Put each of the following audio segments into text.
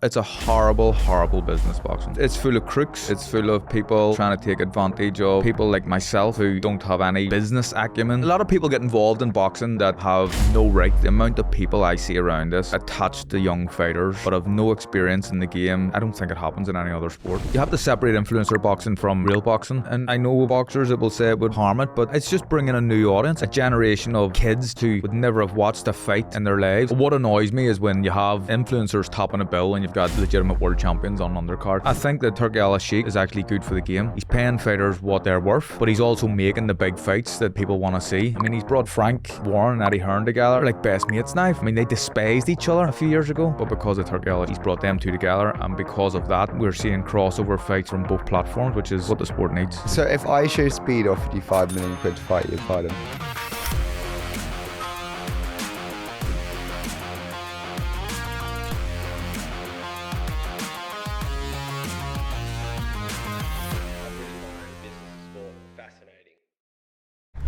It's a horrible, horrible business, boxing. It's full of crooks. It's full of people trying to take advantage of people like myself who don't have any business acumen. A lot of people get involved in boxing that have no right. The amount of people I see around us attached to young fighters but have no experience in the game, I don't think it happens in any other sport. You have to separate influencer boxing from real boxing, and I know boxers that will say it would harm it, but it's just bringing a new audience, a generation of kids who would never have watched a fight in their lives. What annoys me is when you have influencers topping a bill and you've got legitimate world champions on undercard. I think that Turki Al-Sheikh is actually good for the game. He's paying fighters what they're worth, but he's also making the big fights that people want to see. I mean, he's brought Frank Warren and Eddie Hearn together like best mates now. I mean, they despised each other a few years ago, but because of Turki Al-Sheikh, he's brought them two together, and because of that, we're seeing crossover fights from both platforms, which is what the sport needs. So if IShowSpeed offered you £5 million to fight, you'd fight him?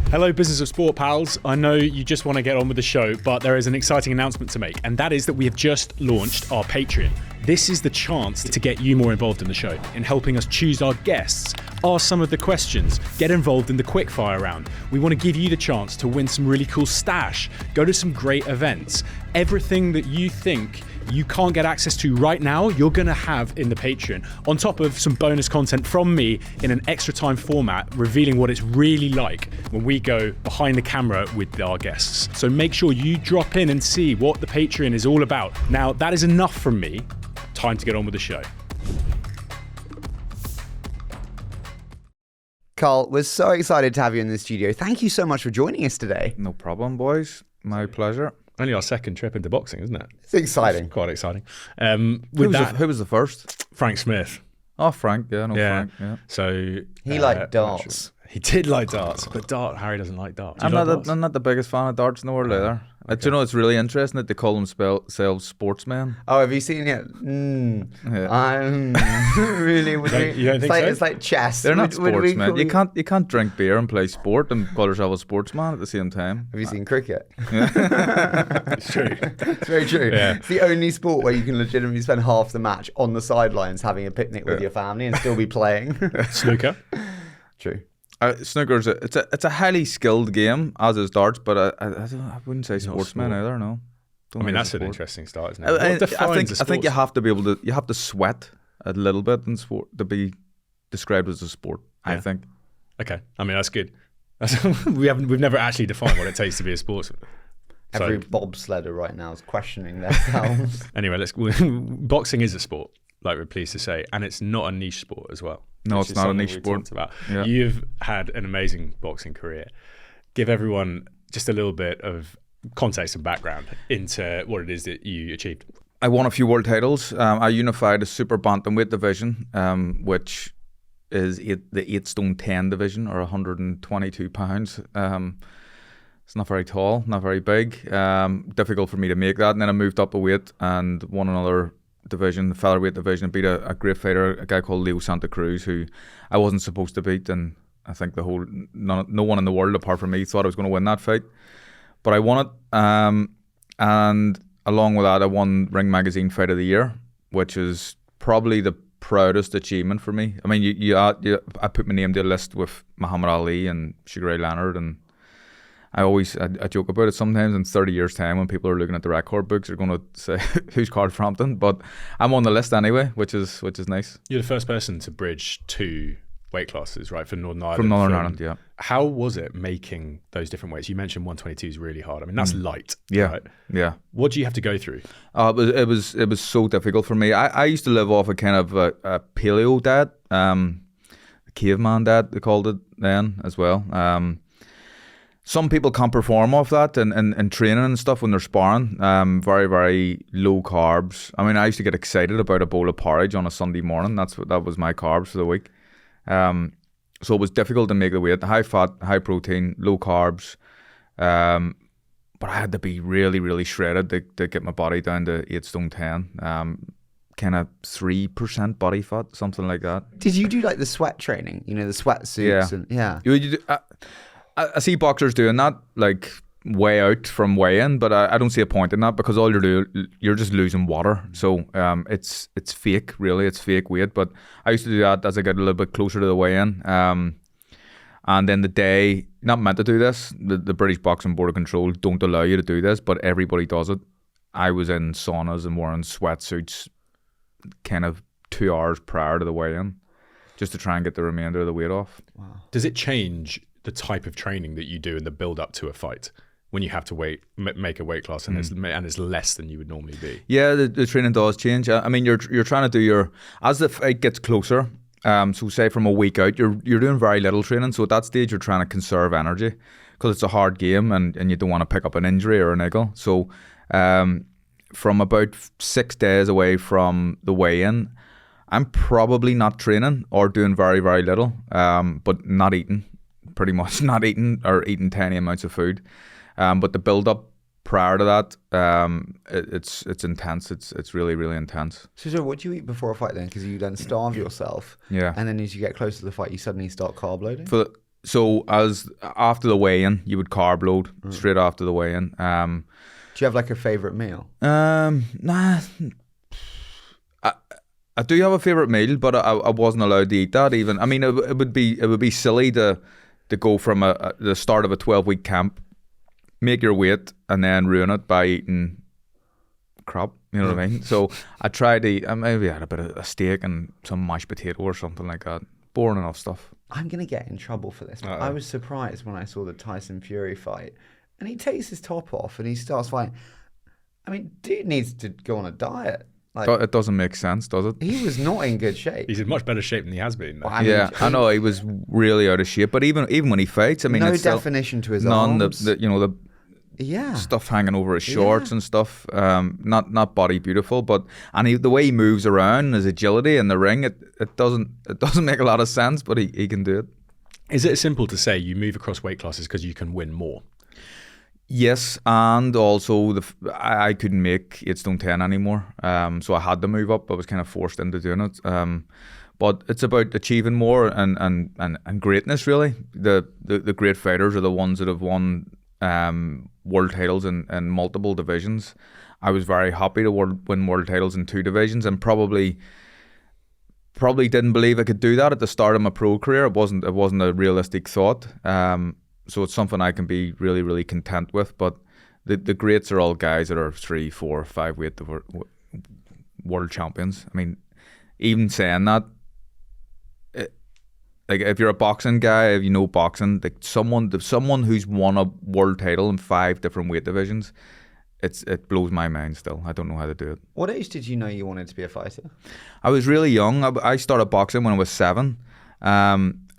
Hello, Business of Sport pals. I know you just want to get on with the show, but there is an exciting announcement to make, and that is that we have just launched our Patreon. This is the chance to get you more involved in the show, in helping us choose our guests, ask some of the questions, get involved in the quickfire round. We want to give you the chance to win some really cool stash, go to some great events. Everything that you think you can't get access to right now, you're going to have in the Patreon, on top of some bonus content from me in an extra time format, revealing what it's really like when we go behind the camera with our guests. So make sure you drop in and see what the Patreon is all about. Now, that is enough from me. Time to get on with the show. Carl, we're so excited to have you in the studio. Thank you so much for joining us today. No problem, boys. My pleasure. Only our second trip into boxing, isn't it? It's exciting. It's quite exciting. Who was the first? Frank Smith. Oh, Frank. Yeah, Frank. Yeah. So he liked darts. He did like darts, but Harry doesn't like darts. I'm not the biggest fan of darts in the world either. Okay. Do you know, it's really interesting that they call themselves sportsmen. Oh, have you seen it? Yeah. I'm really. You don't think so? It's like chess. They're not sportsmen. You can't drink beer and play sport and call yourself a sportsman at the same time. Have you seen cricket? It's true. It's very true. Yeah. It's the only sport where you can legitimately spend half the match on the sidelines having a picnic with your family and still be playing. Snooker. True. Snooker's it's a highly skilled game, as is darts, but I wouldn't say sportsman either. No. I mean, that's an interesting start, isn't it? I think you have to be able to. You have to sweat a little bit in sport to be described as a sport. Yeah. I think. Okay, I mean that's good. We've never actually defined what it takes to be a sportsman. Every bobsledder right now is questioning themselves. Anyway, boxing is a sport, like we're pleased to say, and it's not a niche sport as well. No, it's not a niche sport. About. Yeah. You've had an amazing boxing career. Give everyone just a little bit of context and background into what it is that you achieved. I won a few world titles. I unified a super bantamweight division, which is the 8 stone 10 division, or 122 pounds. It's not very tall, not very big. Difficult for me to make that. And then I moved up a weight and won another division, the featherweight division, and beat a great fighter, a guy called Leo Santa Cruz, who I wasn't supposed to beat, and I think no one in the world apart from me thought I was going to win that fight, but I won it. And along with that, I won Ring Magazine Fight of the Year, which is probably the proudest achievement for me. I mean, I put my name to a list with Muhammad Ali and Sugar Ray Leonard, and I joke about it sometimes. In 30 years' time, when people are looking at the record books, they're going to say, "Who's Carl Frampton?" But I'm on the list anyway, which is nice. You're the first person to bridge 2 weight classes, right, for Northern Ireland. From Northern Ireland, yeah. How was it making those different weights? You mentioned 122 is really hard. I mean, that's light. Yeah, right? Yeah. What do you have to go through? It was so difficult for me. I used to live off a kind of a paleo diet, caveman diet they called it then as well. Some people can't perform off that and training and stuff when they're sparring. Very, very low carbs. I mean, I used to get excited about a bowl of porridge on a Sunday morning. That was my carbs for the week. So it was difficult to make the weight. High fat, high protein, low carbs. But I had to be really, really shredded to get my body down to 8 stone 10. Kind of 3% body fat, something like that. Did you do like the sweat training? You know, the sweat suits? Yeah. And, yeah. I see boxers doing that, like way out from weigh-in, but I don't see a point in that because all you're just losing water. So it's fake, really. It's fake weight. But I used to do that as I get a little bit closer to the weigh-in. And then the day, not meant to do this, the British Boxing Board of Control don't allow you to do this, but everybody does it. I was in saunas and wearing sweatsuits kind of 2 hours prior to the weigh-in just to try and get the remainder of the weight off. Wow. Does it change the type of training that you do in the build up to a fight when you have to make a weight class and it's less than you would normally be? Yeah, the training does change. I mean, you're trying to do as the fight gets closer, so say from a week out, you're doing very little training. So at that stage, you're trying to conserve energy because it's a hard game and you don't want to pick up an injury or a niggle. So from about 6 days away from the weigh-in, I'm probably not training or doing very, very little, but not eating, pretty much not eating or eating tiny amounts of food. But the build-up prior to that, it's intense. It's really, really intense. So what do you eat before a fight then? Because you then starve yourself. Yeah. And then as you get closer to the fight, you suddenly start carb loading? So as after the weigh-in, you would carb load straight after the weigh-in. Do you have like a favourite meal? Nah. I do have a favourite meal, but I wasn't allowed to eat that even. I mean, it would be silly to go from the start of a 12-week camp, make your weight, and then ruin it by eating crap. You know what I mean? So I tried to eat. I maybe had a bit of a steak and some mashed potato or something like that. Boring enough stuff. I'm gonna get in trouble for this. But I was surprised when I saw the Tyson Fury fight, and he takes his top off and he starts fighting. I mean, dude needs to go on a diet. Like, It doesn't make sense, does it? he was not in good shape. He's in much better shape than he has been. Well, I mean, Yeah, I know he was really out of shape. But even when he fights, I mean, no it's still definition to his none. arms. The Yeah. stuff hanging over his shorts and stuff. Not body beautiful, but the way he moves around, his agility in the ring, it doesn't make a lot of sense. But he can do it. Is it simple to say you move across weight classes because you can win more? Yes, and also I couldn't make 8 stone 10 anymore, so I had to move up. I was kind of forced into doing it. But it's about achieving more and greatness, really. The great fighters are the ones that have won world titles in multiple divisions. I was very happy to win world titles in 2 divisions, and probably didn't believe I could do that at the start of my pro career. It wasn't a realistic thought. So it's something I can be really, really content with. But the greats are all guys that are 3, 4, 5 weight world champions. I mean, even saying that, like if you're a boxing guy, if you know boxing, like someone who's won a world title in 5 different weight divisions, it blows my mind still. I don't know how to do it. What age did you know you wanted to be a fighter? I was really young. I started boxing when I was 7.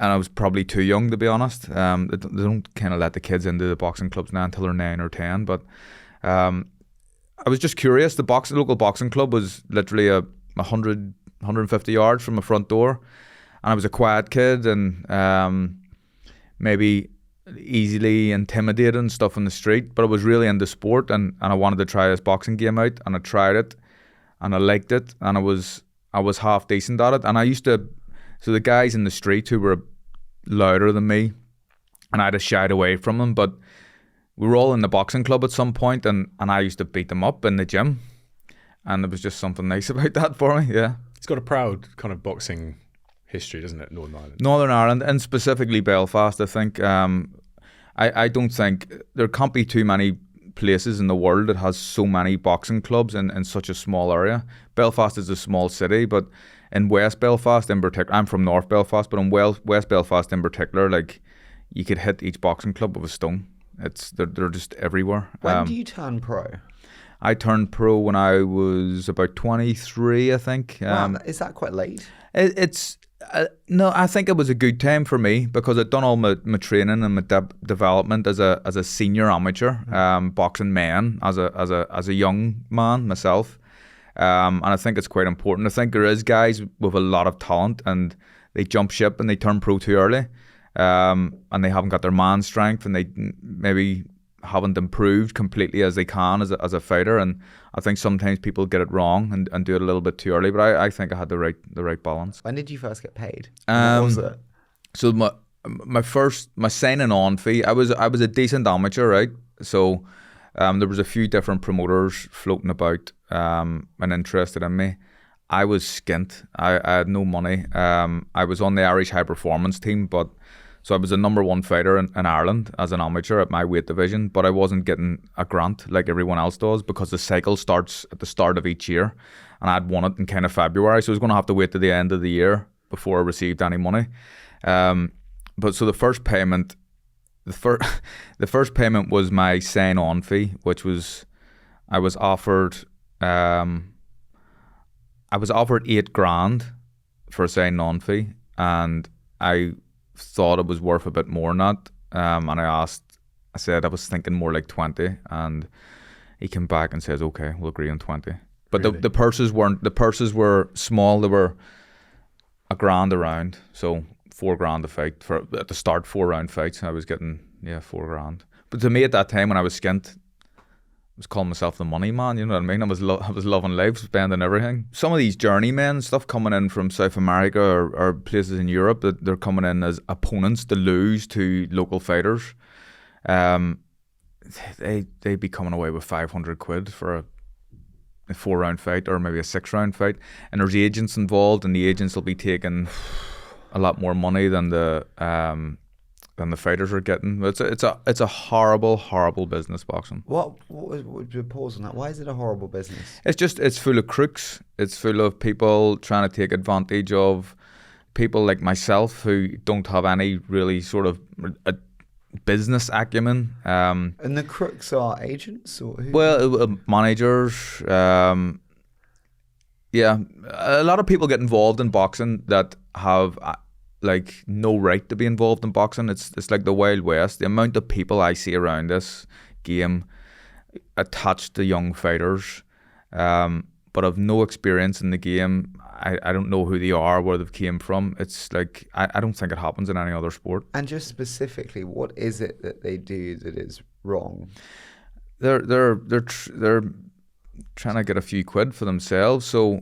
And I was probably too young, to be honest. They don't kind of let the kids into the boxing clubs now until they're 9 or 10. But I was just curious. The local boxing club was literally 150 yards from my front door. And I was a quiet kid and maybe easily intimidated and stuff on the street. But I was really into sport and I wanted to try this boxing game out. And I tried it and I liked it. And I was half decent at it. And I used to... So the guys in the street who were louder than me, and I'd have shied away from them, but we were all in the boxing club at some point, and I used to beat them up in the gym, and there was just something nice about that for me, yeah. It's got a proud kind of boxing history, doesn't it, Northern Ireland? Northern Ireland, and specifically Belfast, I think. I don't think, there can't be too many places in the world that has so many boxing clubs in such a small area. Belfast is a small city, but in West Belfast in particular, I'm from North Belfast, but in West Belfast in particular, like you could hit each boxing club with a stone. They're just everywhere. When do you turn pro? I turned pro when I was about 23, I think. Wow, is that quite late? No, I think it was a good time for me because I'd done all my training and my development as a senior amateur, boxing man, as a young man myself. And I think it's quite important. I think there is guys with a lot of talent and they jump ship and they turn pro too early, and they haven't got their man strength and they maybe haven't improved completely as they can as a fighter. And I think sometimes people get it wrong and do it a little bit too early. But I think I had the right balance. When did you first get paid? What was it? So my signing on fee, I was a decent amateur, right? So there was a few different promoters floating about and interested in me. I was skint. I had no money. I was on the Irish high performance team, so I was a number one fighter in Ireland as an amateur at my weight division, but I wasn't getting a grant like everyone else does because the cycle starts at the start of each year, and I'd won it in kind of February, so I was going to have to wait to the end of the year before I received any money. But so the first payment was my sign-on fee, which was I was offered $8,000 for a sign-on fee, and I thought it was worth a bit more than that. And I said I was thinking more like 20, and he came back and says, okay, we'll agree on 20. But really? the purses were small. They were $1,000 a round, so $4,000 a fight at the start, 4-round fights. I was getting $4,000. But to me at that time when I was skint, I was calling myself the money man, you know what I mean? I was loving life, spending everything. Some of these journeymen, stuff coming in from South America or places in Europe, that they're coming in as opponents to lose to local fighters. They'd be coming away with 500 quid for a 4-round fight or maybe a 6-round fight. And there's agents involved, and the agents will be taking a lot more money than the fighters are getting. It's a horrible business, boxing. What would you pause on that? Why is it a horrible business? It's full of crooks. It's full of people trying to take advantage of people like myself who don't have any really sort of a business acumen. And the crooks are agents or who? Well, managers. Yeah, a lot of people get involved in boxing that have like no right to be involved in boxing. It's like the Wild West. The amount of people I see around this game attached to young fighters, but have no experience in the game. I don't know who they are, where they've came from. It's like I don't think it happens in any other sport. And just specifically, what is it that they do that is wrong? They're trying to get a few quid for themselves. So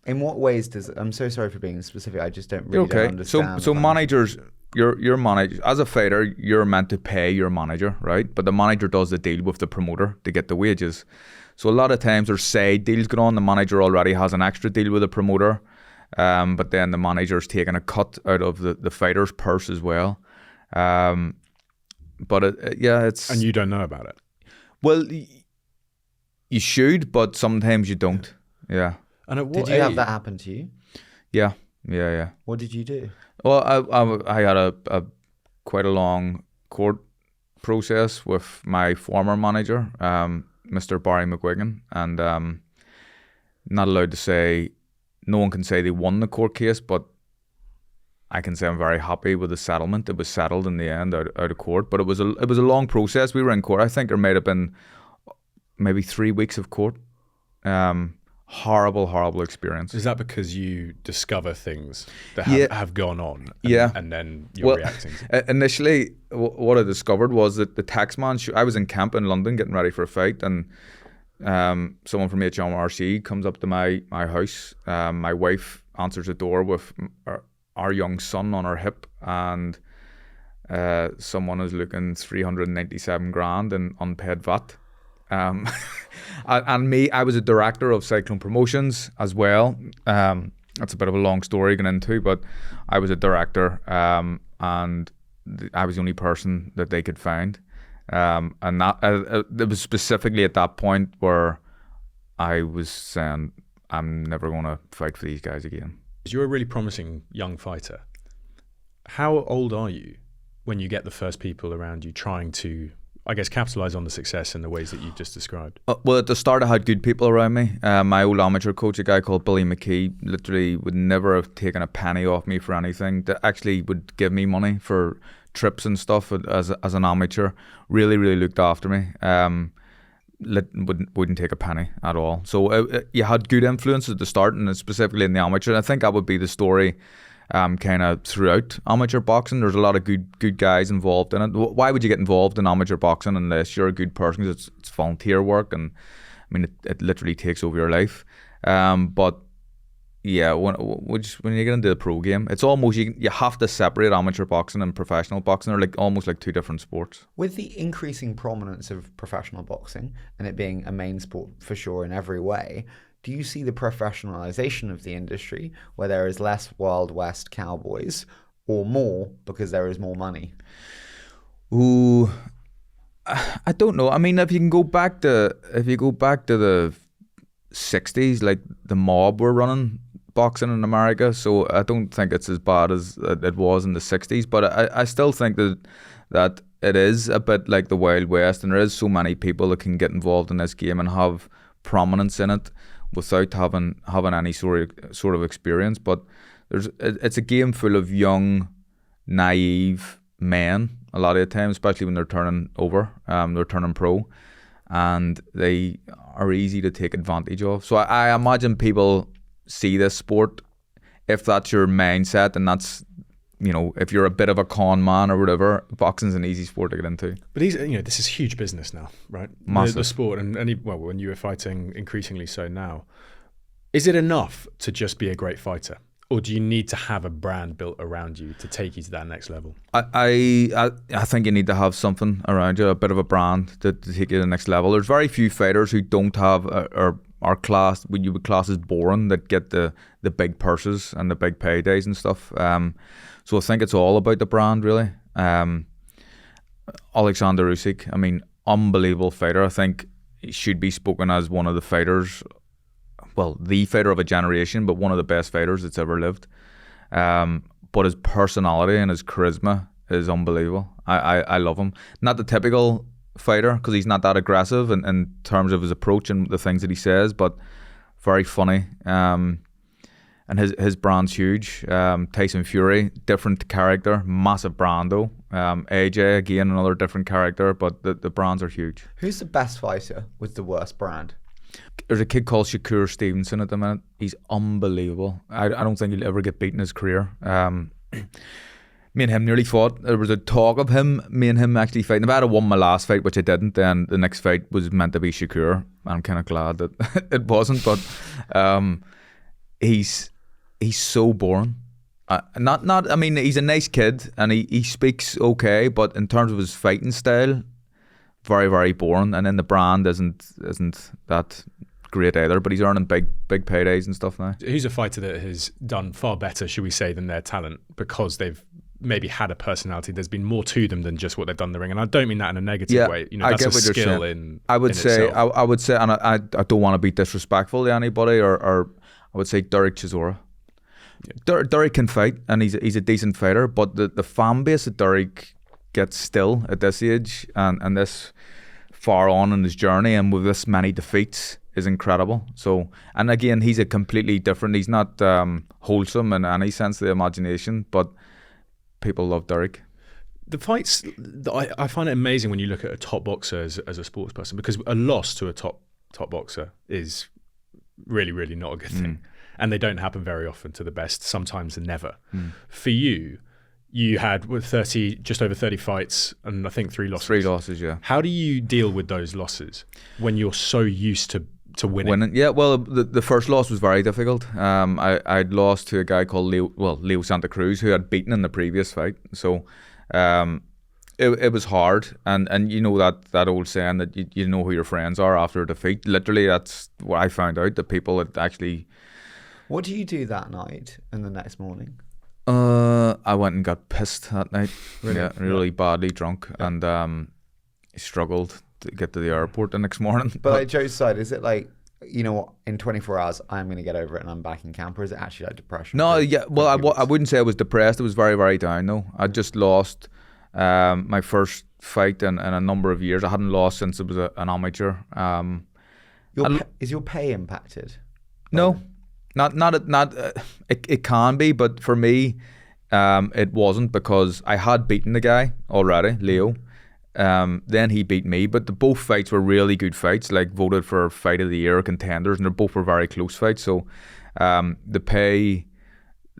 in what ways does I'm so sorry for being specific, I just don't really don't understand. So managers, your manager as a fighter, you're meant to pay your manager, right? But the manager does the deal with the promoter to get the wages. So a lot of times there's side deals going on. The manager already has an extra deal with the promoter, but then the manager's taking a cut out of the fighter's purse as well. But it's... And you don't know about it? Well, you should, but sometimes you don't. Yeah. And at what did you have that happen to you? Yeah. What did you do? Well, I had a quite a long court process with my former manager, Mr. Barry McGuigan, and not allowed to say. No one can say they won the court case, but I can say I'm very happy with the settlement. It was settled in the end out of court, but it was a long process. We were in court. I think there might have been maybe 3 weeks of court. Horrible experience. Is that because you discover things that have gone on and then you're reacting to it? Initially, what I discovered was that the taxman, I was in camp in London getting ready for a fight, and someone from HMRC comes up to my house. My wife answers the door with our young son on her hip, and someone is looking 397 grand in unpaid VAT. And me, I was a director of Cyclone Promotions as well. That's a bit of a long story going into, but I was a director, and I was the only person that they could find. And that it was specifically at that point where I was saying, I'm never going to fight for these guys again. You're a really promising young fighter. How old are you when you get the first people around you trying to, I guess, capitalise on the success in the ways that you've just described? Well, at the start I had good people around me. My old amateur coach, a guy called Billy McKee, literally would never have taken a penny off me for anything. That actually would give me money for trips and stuff as an amateur. Really looked after me. Wouldn't take a penny at all. So you had good influence at the start, and specifically in the amateur. And I think that would be the story kind of throughout amateur boxing. There's a lot of good guys involved in it. Why would you get involved in amateur boxing unless you're a good person? Because it's volunteer work, and I mean it literally takes over your life. But Yeah, when you get into the pro game, it's almost you have to separate amateur boxing and professional boxing. They're like almost like two different sports. With the increasing prominence of professional boxing and it being a main sport for sure in every way, do you see the professionalization of the industry where there is less Wild West cowboys or more because there is more money? Ooh, I don't know. I mean, if you go back to the 60s, like the mob were running boxing in America, so I don't think it's as bad as it was in the 60s, but I still think that it is a bit like the Wild West, and there is so many people that can get involved in this game and have prominence in it without having any sort of experience. But it's a game full of young, naive men a lot of the time, especially when they're turning pro, and they are easy to take advantage of. So I imagine people see this sport, if that's your mindset, and that's, if you're a bit of a con man or whatever, boxing's an easy sport to get into. But this is huge business now, right? Massive. The sport, and when you were fighting, increasingly so now. Is it enough to just be a great fighter? Or do you need to have a brand built around you to take you to that next level? I think you need to have something around you, a bit of a brand to take you to the next level. There's very few fighters who don't have or are classed, what you would class as boring, that get the big purses and the big paydays and stuff. So I think it's all about the brand, really. Alexander Usyk, I mean, unbelievable fighter. I think he should be spoken as one of the fighters, well, the fighter of a generation, but one of the best fighters that's ever lived. But his personality and his charisma is unbelievable. I love him. Not the typical fighter, because he's not that aggressive in terms of his approach and the things that he says, but very funny. And his brand's huge. Tyson Fury, different character, massive brand though. AJ, again, another different character, but the brands are huge. Who's the best fighter with the worst brand? There's a kid called Shakur Stevenson at the minute. He's unbelievable. I don't think he'll ever get beaten in his career. Me and him nearly fought. There was a talk of me and him actually fighting. If I had won my last fight, which I didn't, then the next fight was meant to be Shakur. I'm kind of glad that it wasn't, but he's so boring. I mean, he's a nice kid and he speaks okay, but in terms of his fighting style, very, very boring. And then the brand isn't that great either, but he's earning big paydays and stuff now. Who's a fighter that has done far better, should we say, than their talent, because they've maybe had a personality? There's been more to them than just what they've done in the ring, and I don't mean that in a negative way. That's a skill in I would say, and I don't want to be disrespectful to anybody, or I would say Derek Chisora. Yeah. Derek can fight, and he's a decent fighter, but the fan base that Derek gets still at this age and this far on in his journey, and with this many defeats, is incredible. So, and again, he's a completely different. He's not wholesome in any sense of the imagination, but people love Derek. The fights, I find it amazing when you look at a top boxer as a sports person, because a loss to a top boxer is really, really not a good thing. And they don't happen very often to the best, sometimes never. For you, you had just over 30 fights and I think 3 losses. 3 losses, yeah. How do you deal with those losses when you're so used to winning? Yeah, well, the first loss was very difficult. I'd lost to a guy called Leo Santa Cruz, who had beaten in the previous fight. So it was hard. And you know that old saying that you know who your friends are after a defeat. Literally, that's what I found out, that people had actually... What do you do that night and the next morning? I went and got pissed that night. Really? Yeah, really badly drunk, and struggled to get to the airport the next morning. But like Joe's side, is it like, you know what, in 24 hours I'm going to get over it and I'm back in camp, or is it actually like depression? No, yeah, well, I wouldn't say I was depressed. It was very, very down though. I just lost my first fight in a number of years. I hadn't lost since it was an amateur. Is your pay impacted? No. It can be, but for me, it wasn't, because I had beaten the guy already, Leo. Then he beat me, but both fights were really good fights, like voted for fight of the year contenders, and they both were very close fights. So the pay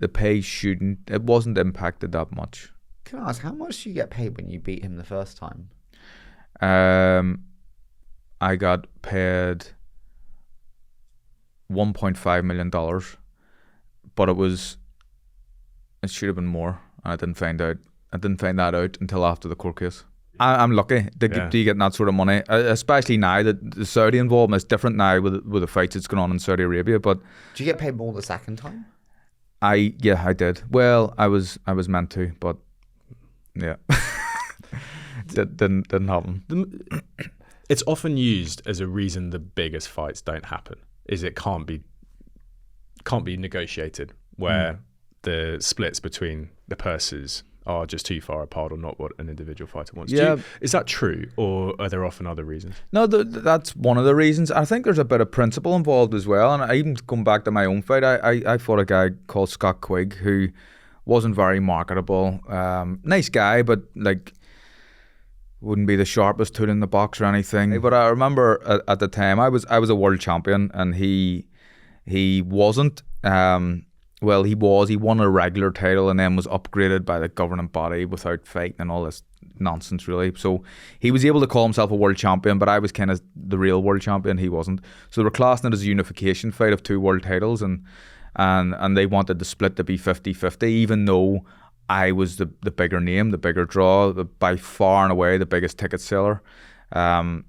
it wasn't impacted that much. Can I ask, how much do you get paid when you beat him the first time? I got paid $1.5 million but it should have been more. And I didn't find that out until after the court case. I'm lucky to get that sort of money, especially now that the Saudi involvement is different now with the fights that's going on in Saudi Arabia. But do you get paid more the second time? I did. Well, I was meant to, but yeah, didn't happen. It's often used as a reason the biggest fights don't happen. Is it can't be negotiated, where the splits between the purses are just too far apart, or not what an individual fighter wants. Yeah. Is that true, or are there often other reasons? No, that's one of the reasons. I think there's a bit of principle involved as well. And I even come back to my own fight. I fought a guy called Scott Quigg who wasn't very marketable. Nice guy, but like wouldn't be the sharpest tool in the box or anything. But I remember at the time I was a world champion, and he wasn't. Well, he was. He won a regular title and then was upgraded by the governing body without fighting and all this nonsense, really. So he was able to call himself a world champion, but I was kind of the real world champion. He wasn't. So they were classing it as a unification fight of 2 world titles, and they wanted the split to be 50-50, even though I was the bigger name, the bigger draw, by far and away the biggest ticket seller. So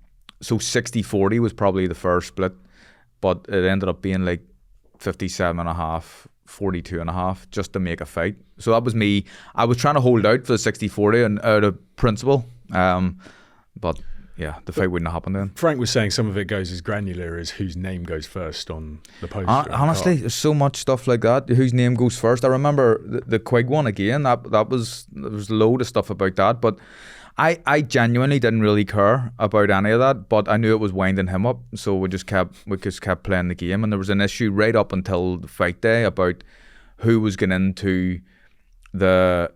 60-40 was probably the first split, but it ended up being like 57.5, 42.5 just to make a fight. So that was me. I was trying to hold out for the 60-40 and out of principle, but yeah, the fight wouldn't have happened then. Frank was saying some of it goes as granular as whose name goes first on the poster. Honestly, there's so much stuff like that. Whose name goes first? I remember the Quigg one again. There was a load of stuff about that, but I genuinely didn't really care about any of that, but I knew it was winding him up, so we just kept playing the game. And there was an issue right up until the fight day about who was getting into the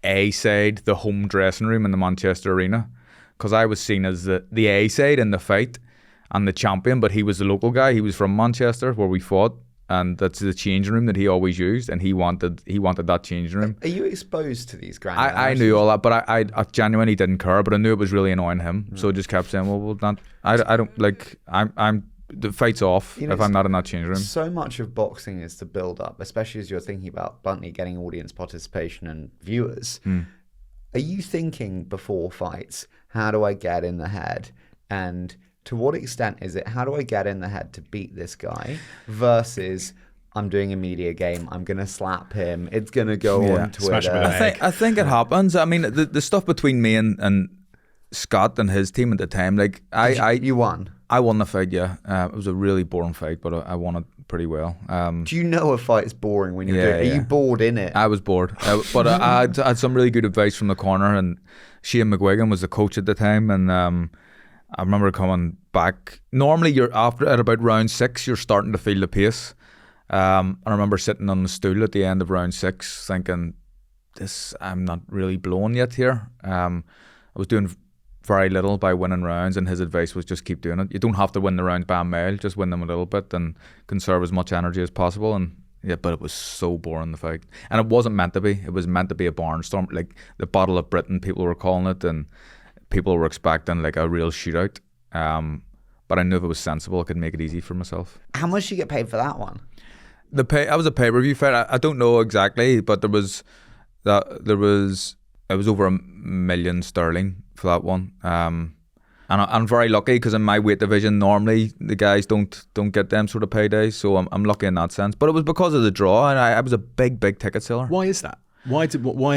A side, the home dressing room in the Manchester Arena, because I was seen as the A side in the fight and the champion, but he was the local guy. He was from Manchester where we fought, and that's the changing room that he always used, and he wanted that changing room. Are you exposed to these granular? I knew all that, but I genuinely didn't care, but I knew it was really annoying him, so I just kept saying, well, not, I don't, like, I'm the fight's off if I'm not in that changing room. So much of boxing is to build up, especially as you're thinking about bluntly getting audience participation and viewers. Are you thinking before fights, how do I get in the head? And to what extent is it, how do I get in the head to beat this guy, versus I'm doing a media game, I'm going to slap him, it's going to go on Twitter. I think it happens. I mean, the stuff between me and Scott and his team at the time, like you won? I won the fight, yeah. It was a really boring fight, but I won it pretty well. Do you know a fight's boring when you're doing it? Are you bored in it? I was bored. But I had some really good advice from the corner, and Shane McGuigan was the coach at the time, and I remember coming back. Normally, you're at about round 6, you're starting to feel the pace. I remember sitting on the stool at the end of round 6 thinking, I'm not really blowing yet here. I was doing very little by winning rounds, and his advice was just keep doing it. You don't have to win the rounds by a mile, just win them a little bit and conserve as much energy as possible. And yeah, but it was so boring, the fight. And it wasn't meant to be. It was meant to be a barnstorm, like the Battle of Britain, people were calling it, and people were expecting like a real shootout. But I knew if it was sensible, I could make it easy for myself. How much did you get paid for that one? I was a pay-per-view fight. I don't know exactly, but it was over £1 million sterling for that one. And I'm very lucky because in my weight division, normally the guys don't get them sort of paydays, so I'm lucky in that sense. But it was because of the draw, and I was a big ticket seller. Why is that? Why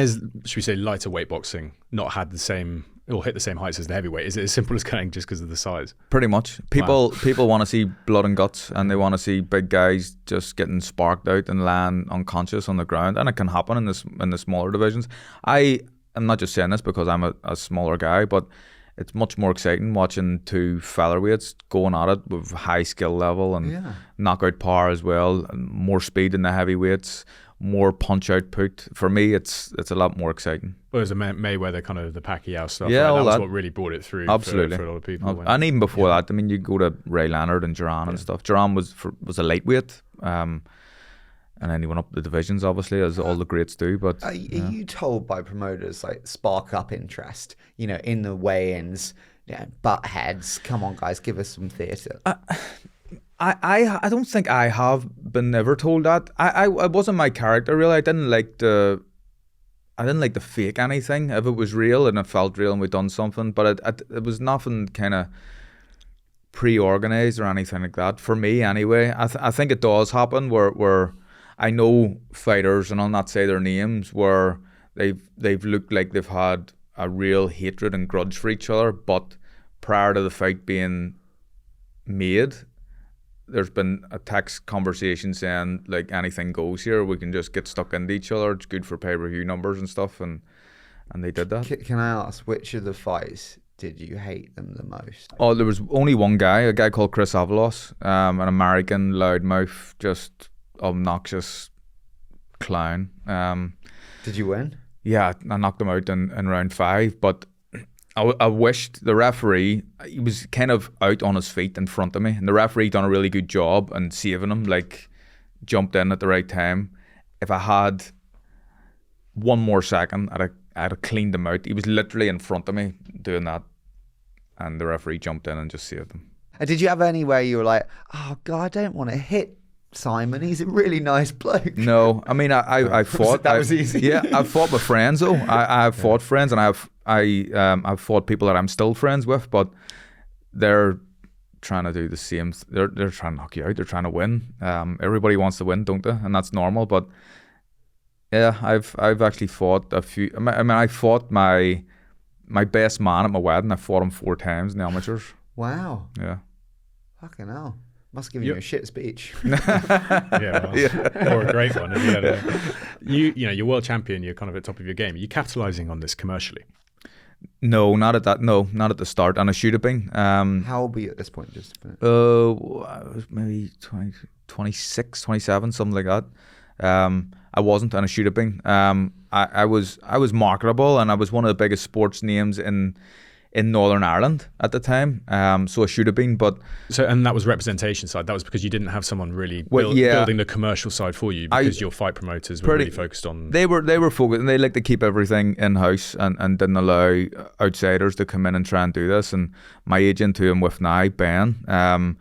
is, should we say, lighter weight boxing not had the same or hit the same heights as the heavyweight? Is it as simple as going just because of the size? Pretty much. People want to see blood and guts, and they want to see big guys just getting sparked out and lying unconscious on the ground, and it can happen in the smaller divisions. I'm not just saying this because I'm a smaller guy, but it's much more exciting watching 2 featherweights going at it with high skill level and knockout power as well, and more speed in the heavyweights, more punch output. For me, it's a lot more exciting. Well, there's a Mayweather kind of the Pacquiao stuff. Yeah, right? all that was that. what really brought it through. Absolutely. For a lot of people. And even before that, I mean, you go to Ray Leonard and Duran and stuff. Duran was a lightweight. And then he went up the divisions, obviously, as all the greats do. But are you told by promoters, like, spark up interest, in the weigh-ins, butt heads, come on guys, give us some theatre? I don't think I have been ever told that. I wasn't my character really. I didn't like to fake anything if it was real and it felt real and we'd done something. But it was nothing kind of pre-organized or anything like that for me anyway. I think it does happen where I know fighters, and I'll not say their names, where they've looked like they've had a real hatred and grudge for each other, but prior to the fight being made, there's been a text conversation saying like anything goes here, we can just get stuck into each other, it's good for pay-per-view numbers and stuff, and they did that. Can I ask, which of the fights did you hate them the most? Oh, there was only one guy, a guy called Chris Avalos, an American loudmouth, just obnoxious clown. Did you win? Yeah, I knocked him out in round 5, but I wished the referee, he was kind of out on his feet in front of me, and the referee done a really good job and saving him, like jumped in at the right time. If I had one more second, I'd have cleaned him out. He was literally in front of me doing that, and the referee jumped in and just saved him. And did you have any where you were like, oh God, I don't want to hit Simon, he's a really nice bloke? No, I mean I fought. That was easy. Yeah, I've fought with friends though. I've fought friends, and I've fought people that I'm still friends with, but they're trying to do the same. They're trying to knock you out. They're trying to win. Everybody wants to win, don't they? And that's normal. But yeah, I've actually fought a few. I mean, I fought my best man at my wedding. I fought him 4 times in the amateurs. Wow. Yeah. Fucking hell. Must give you a shit speech. Yeah, well, or a great one. You're world champion. You're kind of at the top of your game. Are you capitalising on this commercially? No, not at that. No, not at the start. And I should have been. How old were you at this point? Just I was maybe 20, 26, 27, something like that. I wasn't, and I should have been. I was marketable, and I was one of the biggest sports names in Northern Ireland at the time, so I should have been, but... And that was representation side, that was because you didn't have someone really building the commercial side for you, because your fight promoters were really focused on... They were focused, and they like to keep everything in-house and didn't allow outsiders to come in and try and do this, and my agent, who I'm with now, Ben,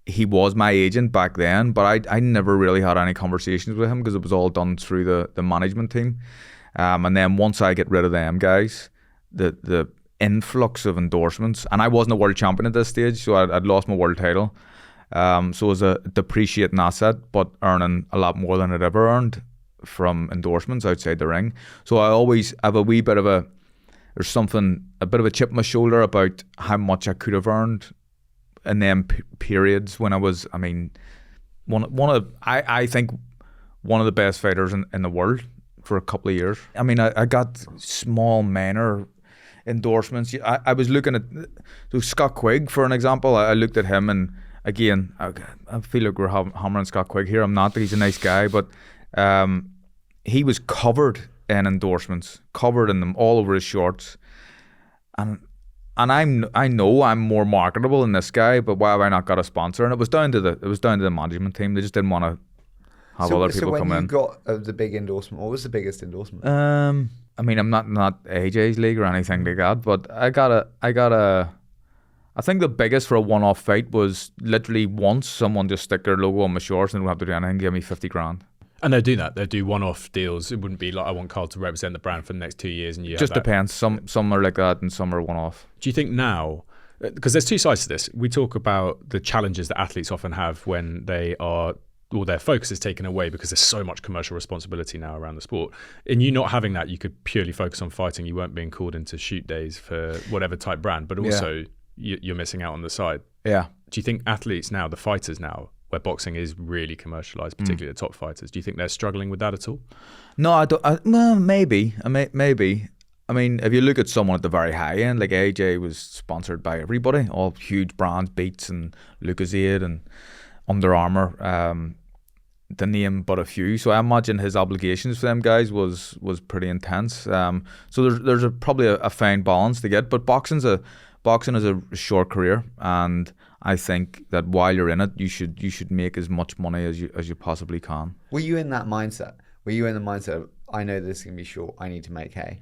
he was my agent back then, but I never really had any conversations with him because it was all done through the management team, and then once I get rid of them guys, the influx of endorsements, and I wasn't a world champion at this stage, so I'd lost my world title, so it was a depreciating asset, but earning a lot more than I'd ever earned from endorsements outside the ring. So I always have a wee bit of a bit of a chip on my shoulder about how much I could have earned in them periods when I was, I mean, I think one of the best fighters in the world for a couple of years. I mean, I got small minor endorsements. I was looking at Scott Quigg, for an example. I looked at him, and again, I feel like we're hammering Scott Quigg here. I'm not. He's a nice guy, but he was covered in endorsements, covered in them all over his shorts, and I know I'm more marketable than this guy, but why have I not got a sponsor? And it was down to the management team. They just didn't want to have other people come in. So when you got the big endorsement, what was the biggest endorsement? I mean, I'm not AJ's league or anything like that, but I think the biggest for a one-off fight was literally once someone just stick their logo on my shorts and don't have to do anything, give me 50 grand. And they do that. They do one-off deals. It wouldn't be like, I want Carl to represent the brand for the next 2 years. And you just depends. Some are like that and some are one-off. Do you think now, because there's 2 sides to this, we talk about the challenges that athletes often have when they are, or their focus is taken away because there's so much commercial responsibility now around the sport. And you not having that, you could purely focus on fighting. You weren't being called into shoot days for whatever type brand, but also you're missing out on the side. Yeah. Do you think athletes now, the fighters now, where boxing is really commercialized, particularly the top fighters, do you think they're struggling with that at all? No, I don't. Well, maybe. Maybe. I mean, if you look at someone at the very high end, like AJ was sponsored by everybody, all huge brands, Beats and Lucozade and Under Armour, to name but a few. So I imagine his obligations for them guys was pretty intense. So there's probably a fine balance to get. But boxing is a short career, and I think that while you're in it, you should make as much money as you possibly can. Were you in that mindset? Were you in the mindset of, I know this is gonna be short, I need to make hay?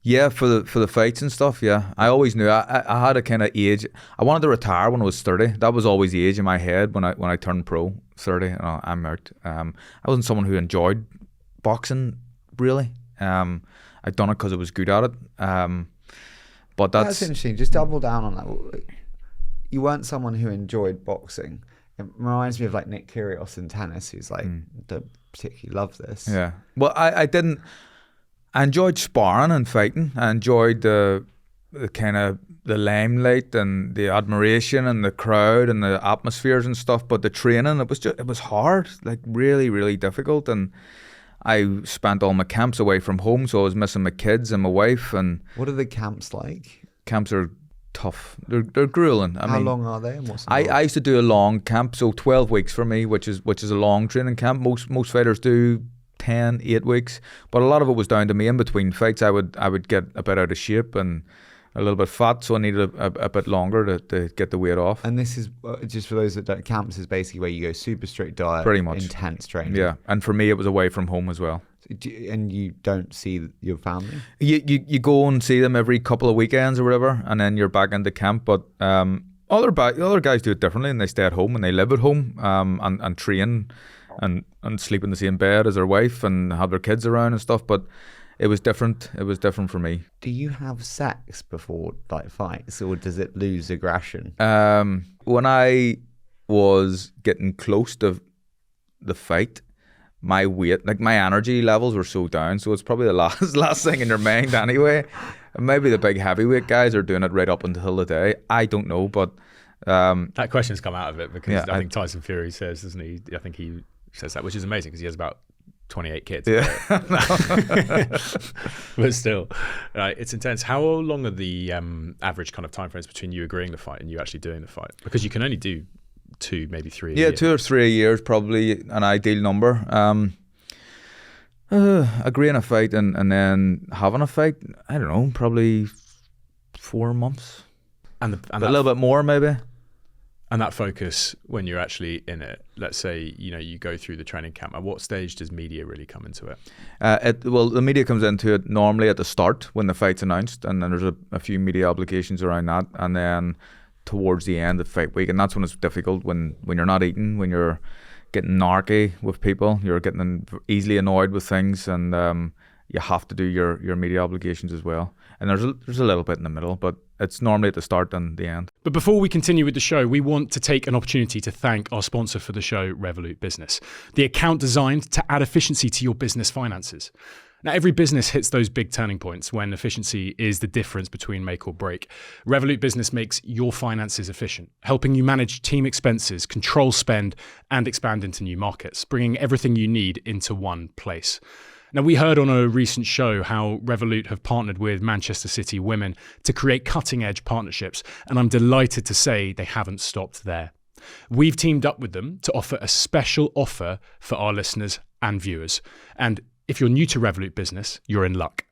Yeah, for the fights and stuff. Yeah, I always knew I had a kind of age. I wanted to retire when I was 30. That was always the age in my head when I turned pro. 30. I'm out. I wasn't someone who enjoyed boxing really. I'd done it because I was good at it. But that's interesting. Just double down on that. You weren't someone who enjoyed boxing. It reminds me of like Nick Kyrgios in tennis, who's like don't particularly love this. Yeah. Well, I didn't. I enjoyed sparring and fighting. I enjoyed the kind of the limelight and the admiration and the crowd and the atmospheres and stuff. But the training, it was hard, like really, really difficult. And I spent all my camps away from home, so I was missing my kids and my wife. And what are the camps like? Camps are tough. They're grueling. How long are they? And what's I used to do a long camp, so 12 weeks for me, which is a long training camp. Most fighters do 10, 8 weeks, but a lot of it was down to me in between fights. I would get a bit out of shape and a little bit fat, so I needed a bit longer to get the weight off. And this is just for those that don't, camps is basically where you go super strict diet, pretty much intense training. Yeah, and for me it was away from home as well. And you don't see your family? You go and see them every couple of weekends or whatever, and then you're back into camp. But other guys do it differently, and they stay at home and they live at home and train and sleep in the same bed as their wife and have their kids around and stuff. But it was different. It was different for me. Do you have sex before like fights, or does it lose aggression? When I was getting close to the fight, my weight, like my energy levels were so down. So it's probably the last thing in your mind anyway. Maybe the big heavyweight guys are doing it right up until the day. I don't know, but that question's come out of it because I think Tyson Fury says, doesn't he? I think he says that, which is amazing because he has about 28 kids. Yeah. But still, it's intense. How long are the average kind of timeframes between you agreeing to fight and you actually doing the fight? Because you can only do 2, maybe 3 a year. 2 or 3 a year is probably an ideal number. Agreeing a fight and then having a fight, I don't know, probably 4 months. And a little bit more maybe. And that focus when you're actually in it, let's say, you go through the training camp, at what stage does media really come into it? The media comes into it normally at the start when the fight's announced, and then there's a few media obligations around that, and then towards the end of fight week, and that's when it's difficult, when you're not eating, when you're getting narky with people, you're getting easily annoyed with things, and you have to do your media obligations as well. And there's a little bit in the middle, but it's normally at the start and the end. But before we continue with the show, we want to take an opportunity to thank our sponsor for the show, Revolut Business, the account designed to add efficiency to your business finances. Now, every business hits those big turning points when efficiency is the difference between make or break. Revolut Business makes your finances efficient, helping you manage team expenses, control spend, and expand into new markets, bringing everything you need into one place. Now, we heard on a recent show how Revolut have partnered with Manchester City Women to create cutting-edge partnerships, and I'm delighted to say they haven't stopped there. We've teamed up with them to offer a special offer for our listeners and viewers. And if you're new to Revolut Business, you're in luck.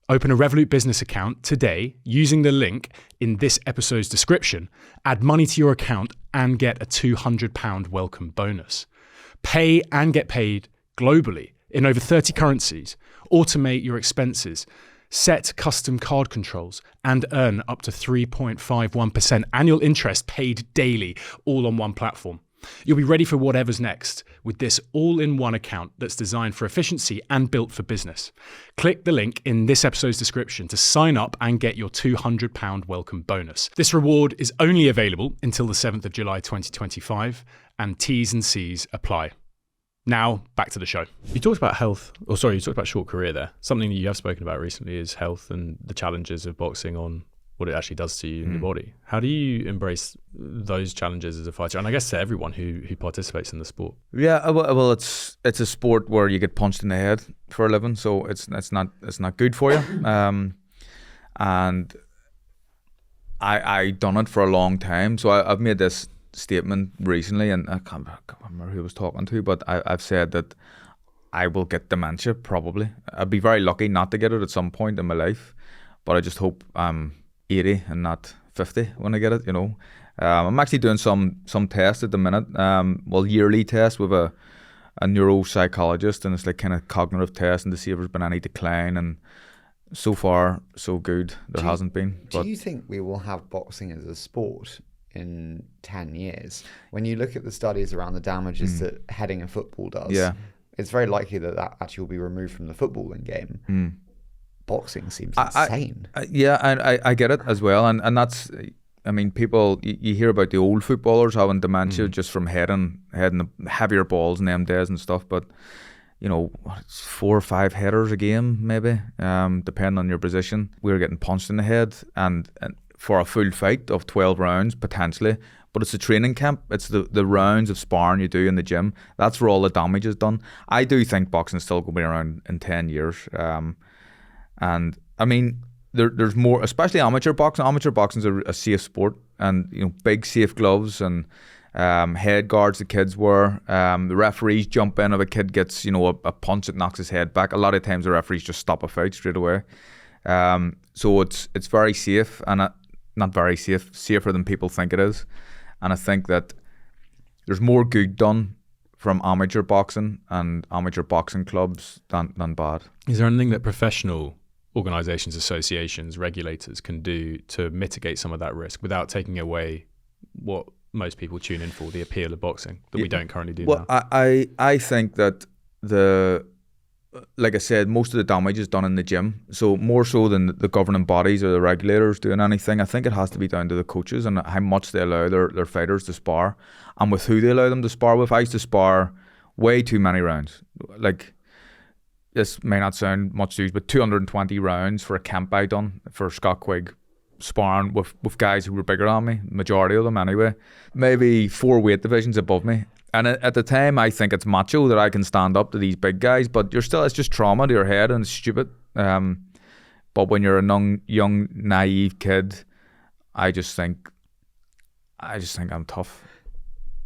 Open a Revolut Business account today using the link in this episode's description, add money to your account, and get a £200 welcome bonus. Pay and get paid globally in over 30 currencies, automate your expenses, set custom card controls, and earn up to 3.51% annual interest paid daily, all on one platform. You'll be ready for whatever's next with this all-in-one account that's designed for efficiency and built for business. Click the link in this episode's description to sign up and get your £200 welcome bonus. This reward is only available until the 7th of July 2025, and T's and C's apply. Now, back to the show. You talked about you talked about short career there. Something that you have spoken about recently is health and the challenges of boxing on what it actually does to you in your body. How do you embrace those challenges as a fighter? And I guess to everyone who participates in the sport. Yeah, well, it's a sport where you get punched in the head for a living, so it's not good for you. And I done it for a long time, so I've made this statement recently, and I can't remember who I was talking to, but I've said that I will get dementia probably. I'd be very lucky not to get it at some point in my life, but I just hope I'm 80 and not 50 when I get it, I'm actually doing some tests at the minute, yearly tests with a neuropsychologist, and it's like kind of cognitive testing to see if there's been any decline, and So far, so good. There hasn't been. Do you think we will have boxing as a sport in 10 years? When you look at the studies around the damages that heading a football does, it's very likely that actually will be removed from the footballing game. Boxing seems insane. I get it as well. And that's, I mean, people, you hear about the old footballers having dementia just from heading the heavier balls in them days and stuff. But, you know, it's 4 or 5 headers a game, maybe, depending on your position. We were getting punched in the head and for a full fight of 12 rounds, potentially. But it's a training camp. It's the rounds of sparring you do in the gym. That's where all the damage is done. I do think boxing's still going to be around in 10 years. And, I mean, there's more, especially amateur boxing. Amateur boxing's a safe sport. And, you know, big safe gloves and head guards the kids wear. The referees jump in if a kid gets, you know, a punch that knocks his head back. A lot of times the referees just stop a fight straight away. So it's very safe, and not very safe, safer than people think it is. And I think that there's more good done from amateur boxing and amateur boxing clubs than bad. Is there anything that professional organisations, associations, regulators can do to mitigate some of that risk without taking away what most people tune in for, the appeal of boxing, that we don't currently do now? I think that like I said, most of the damage is done in the gym. So more so than the governing bodies or the regulators doing anything, I think it has to be down to the coaches and how much they allow their fighters to spar and with who they allow them to spar with. I used to spar way too many rounds. Like, this may not sound much used, but 220 rounds for a camp I done for Scott Quigg, sparring with guys who were bigger than me, majority of them anyway, maybe 4 weight divisions above me. And at the time, I think it's macho that I can stand up to these big guys, but it's just trauma to your head and it's stupid. But when you're a young, naive kid, I just think I'm tough.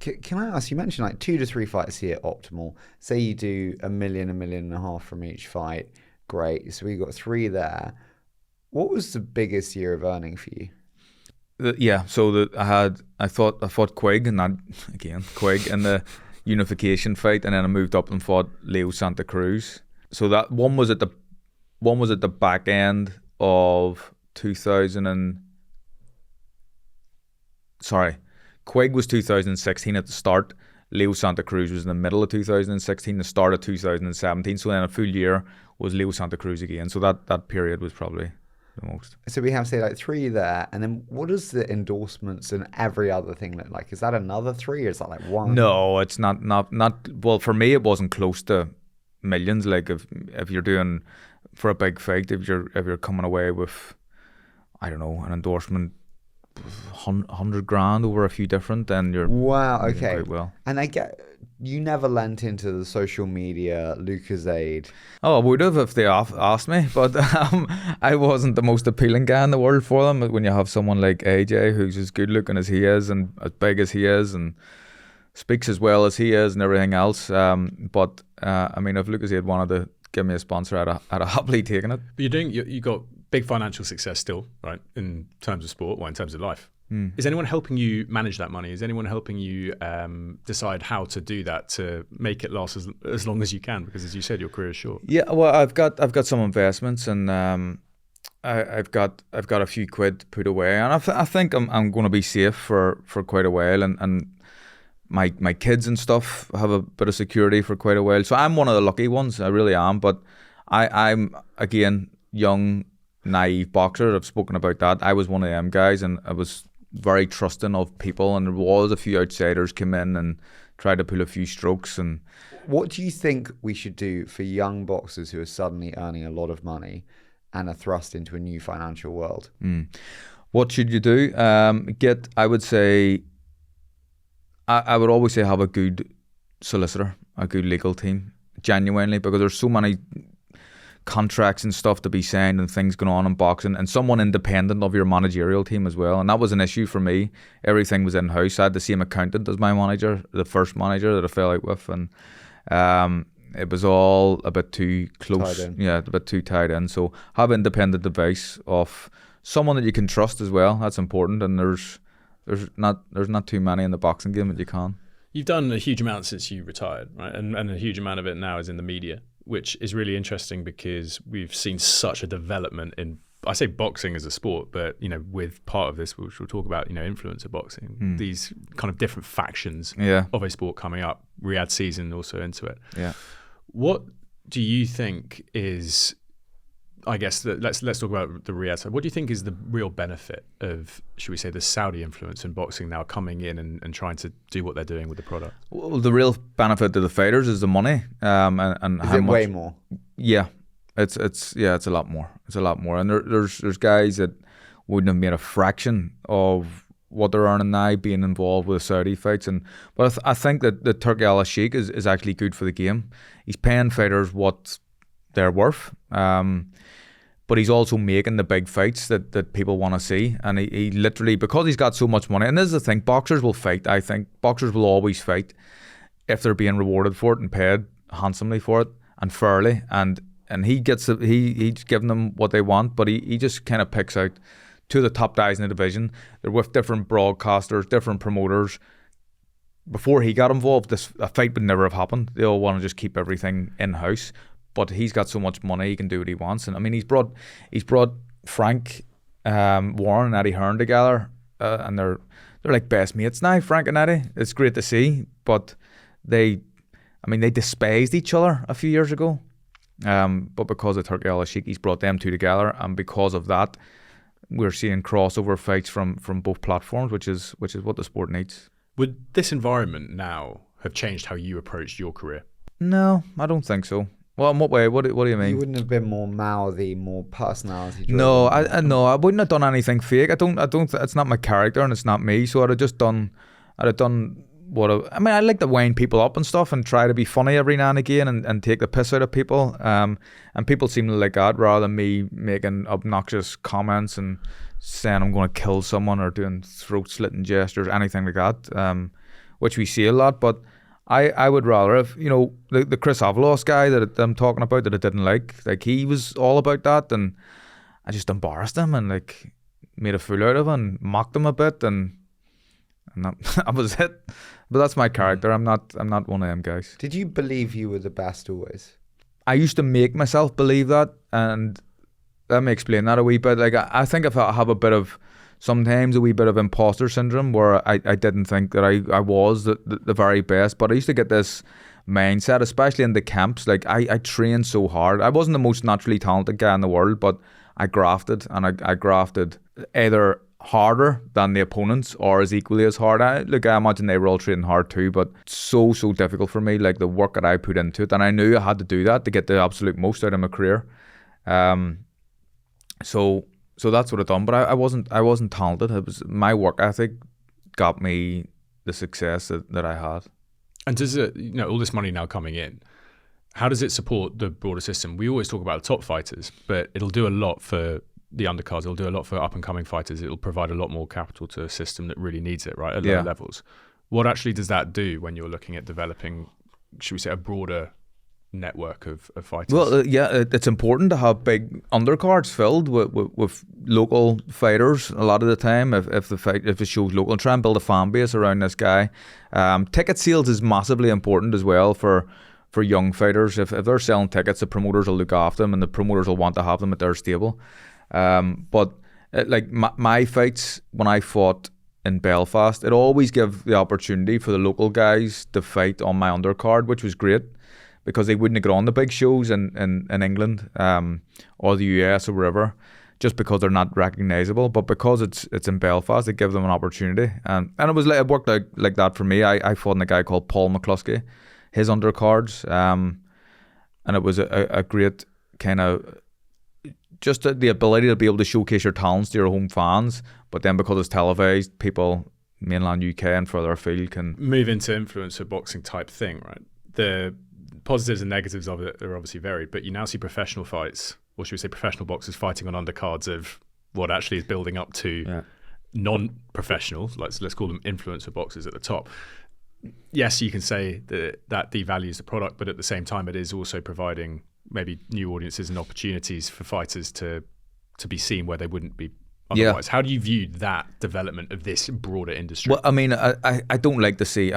Can I ask, you mentioned like 2 to 3 fights here optimal. Say you do $1 million, $1.5 million from each fight. Great. So we got 3 there. What was the biggest year of earning for you? So I fought Quigg, and that again Quigg in the unification fight, and then I moved up and fought Leo Santa Cruz. So that one was at the back end of 2000 Quigg was 2016 at the start. Leo Santa Cruz was in the middle of 2016, the start of 2017. So then a full year was Leo Santa Cruz again. So that period was probably the most. So we have, say, like 3 there, and then what does the endorsements and every other thing look like? Is that another 3, or is that like 1? No, it's not. Well, for me, it wasn't close to millions. Like if you're doing for a big fight, if you're coming away with, I don't know, an endorsement, 100 grand over a few different, then you're okay. Quite well. And I get, you never lent into the social media Lucozade. Oh, I would have if they asked me, but I wasn't the most appealing guy in the world for them. When you have someone like AJ, who's as good looking as he is and as big as he is and speaks as well as he is and everything else. But I mean, if Lucozade wanted to give me a sponsor, I'd have happily taken it. But you got big financial success still, right? In terms of sport, in terms of life. Is anyone helping you manage that money? Is anyone helping you decide how to do that to make it last as long as you can? Because as you said, your career is short. Yeah, well, I've got some investments, and I've got a few quid put away, and I think I'm going to be safe for quite a while, and my kids and stuff have a bit of security for quite a while. So I'm one of the lucky ones. I really am. But I'm again young, naive boxer. I've spoken about that. I was one of them guys, and I was very trusting of people, and there was a few outsiders come in and tried to pull a few strokes. And what do you think we should do for young boxers who are suddenly earning a lot of money and are thrust into a new financial world? What should you do? I would say, I would always say have a good solicitor, a good legal team, genuinely, because there's so many contracts and stuff to be signed and things going on in boxing, and someone independent of your managerial team as well. And that was an issue for me. Everything was in-house. I had the same accountant as my manager, the first manager that I fell out with, and it was all a bit too close. A bit too tied in. So have independent advice of someone that you can trust as well. That's important, and there's not too many in the boxing game that you can. You've done a huge amount since you retired, right? And a huge amount of it now is in the media. which is really interesting because we've seen such a development in, I say boxing as a sport, but with part of this, which we'll talk about, influencer boxing, these kind of different factions of a sport coming up. Riyadh season also into it. Yeah. What do you think is, I guess let's talk about the Riyadh side. What do you think is the real benefit of, should we say, the Saudi influence in boxing now coming in and trying to do what they're doing with the product? Well, the real benefit to the fighters is the money, and Is how it much. way more? Yeah, it's a lot more. It's a lot more, and there's guys that wouldn't have made a fraction of what they're earning now being involved with Saudi fights. But I think that the Turki Al Sheikh is actually good for the game. He's paying fighters what they're worth. But he's also making the big fights that people want to see. And he literally, because he's got so much money, and this is the thing, boxers will fight, I think. Boxers will always fight if they're being rewarded for it and paid handsomely for it and fairly. And he's giving them what they want, but he just kind of picks out two of the top guys in the division. They're with different broadcasters, different promoters. Before he got involved, a fight would never have happened. They all want to just keep everything in-house. But he's got so much money, he can do what he wants. And I mean, he's brought Frank Warren and Eddie Hearn together, and they're like best mates now. Frank and Eddie, it's great to see. But they despised each other a few years ago. But because of Turki Al Sheikh, he's brought them two together, and because of that, we're seeing crossover fights from both platforms, which is what the sport needs. Would this environment now have changed how you approached your career? No, I don't think so. Well, in what way? What do you mean? You wouldn't have been more mouthy, more personality driven? No, I wouldn't have done anything fake. I don't. It's not my character and it's not me. So I'd have done what I like to wind people up and stuff and try to be funny every now and again and take the piss out of people. And people seem to like that rather than me making obnoxious comments and saying I'm going to kill someone or doing throat slitting gestures, anything like that. Which we see a lot, but I would rather have, the Chris Avalos guy that I'm talking about that I didn't like he was all about that, and I just embarrassed him and made a fool out of him and mocked him a bit, and that was it. But that's my character. I'm not one of them guys. Did you believe you were the best always? I used to make myself believe that, and let me explain that a wee bit. I think if I have sometimes a wee bit of imposter syndrome where I didn't think that I was the very best, but I used to get this mindset, especially in the camps. I trained so hard. I wasn't the most naturally talented guy in the world, but I grafted, and I grafted either harder than the opponents or as equally as hard. I imagine they were all training hard too, but so difficult for me, the work that I put into it, and I knew I had to do that to get the absolute most out of my career. So that's what I done, but I wasn't talented. It was my work ethic got me the success that I had. And does it, all this money now coming in, how does it support the broader system? We always talk about top fighters, but it'll do a lot for the undercards. It'll do a lot for up and coming fighters. It'll provide a lot more capital to a system that really needs it, right, at lower levels. What actually does that do when you're looking at developing, should we say, a broader network of fighters? Well, it's important to have big undercards filled with local fighters a lot of the time. If the show's local, try and build a fan base around this guy. Ticket sales is massively important as well for young fighters. If they're selling tickets, the promoters will look after them, and the promoters will want to have them at their stable. But my fights when I fought in Belfast, it always gave the opportunity for the local guys to fight on my undercard, which was great, because they wouldn't have got on the big shows in England or the US or wherever, just because they're not recognisable. But because it's in Belfast, it gives them an opportunity. And it worked out like that for me. I fought in a guy called Paul McCluskey, his undercards, and it was a great kind of just the ability to be able to showcase your talents to your home fans. But then because it's televised, people mainland UK and further afield can move into influencer boxing type thing, right? The positives and negatives of it are obviously varied, but you now see professional fights, or should we say professional boxers, fighting on undercards of what actually is building up to non-professionals, let's call them influencer boxers at the top. Yes, you can say that devalues the product, but at the same time it is also providing maybe new audiences and opportunities for fighters to be seen where they wouldn't be otherwise. How do you view that development of this broader industry? Well, I mean, I don't like to see,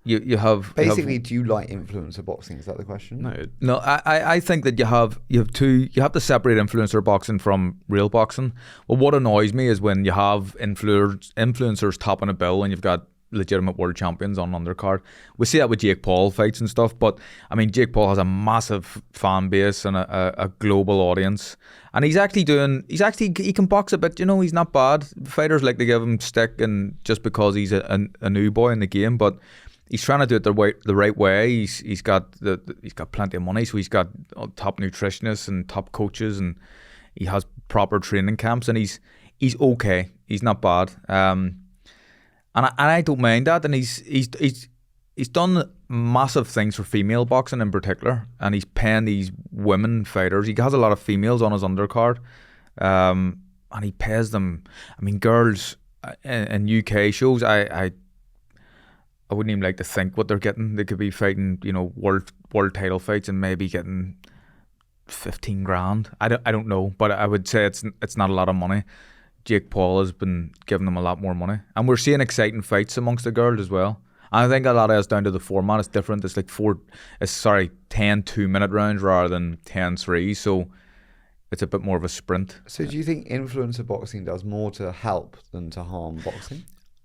you have Basically, do you like influencer boxing? Is that the question? No, I think that you have to separate influencer boxing from real boxing. Well, what annoys me is when you have influencers topping a bill and you've got legitimate world champions on undercard. We see that with Jake Paul fights and stuff, but I mean, Jake Paul has a massive fan base and a global audience, and he can box a bit, he's not bad. Fighters like to give him stick, and just because he's a new boy in the game, but he's trying to do it the right way. He's got plenty of money, so he's got top nutritionists and top coaches, and he has proper training camps, and he's okay. He's not bad. And I don't mind that, and he's done massive things for female boxing in particular, and he's paying these women fighters. He has a lot of females on his undercard, and he pays them. I mean, girls in UK shows, I wouldn't even like to think what they're getting. They could be fighting, world title fights and maybe getting 15 grand. I don't know, but I would say it's not a lot of money. Jake Paul has been giving them a lot more money, and we're seeing exciting fights amongst the girls as well. And I think a lot of it's down to the format. It's different. It's like 10 2-minute rounds rather than 10 3s, so it's a bit more of a sprint. So do you think influencer boxing does more to help than to harm boxing?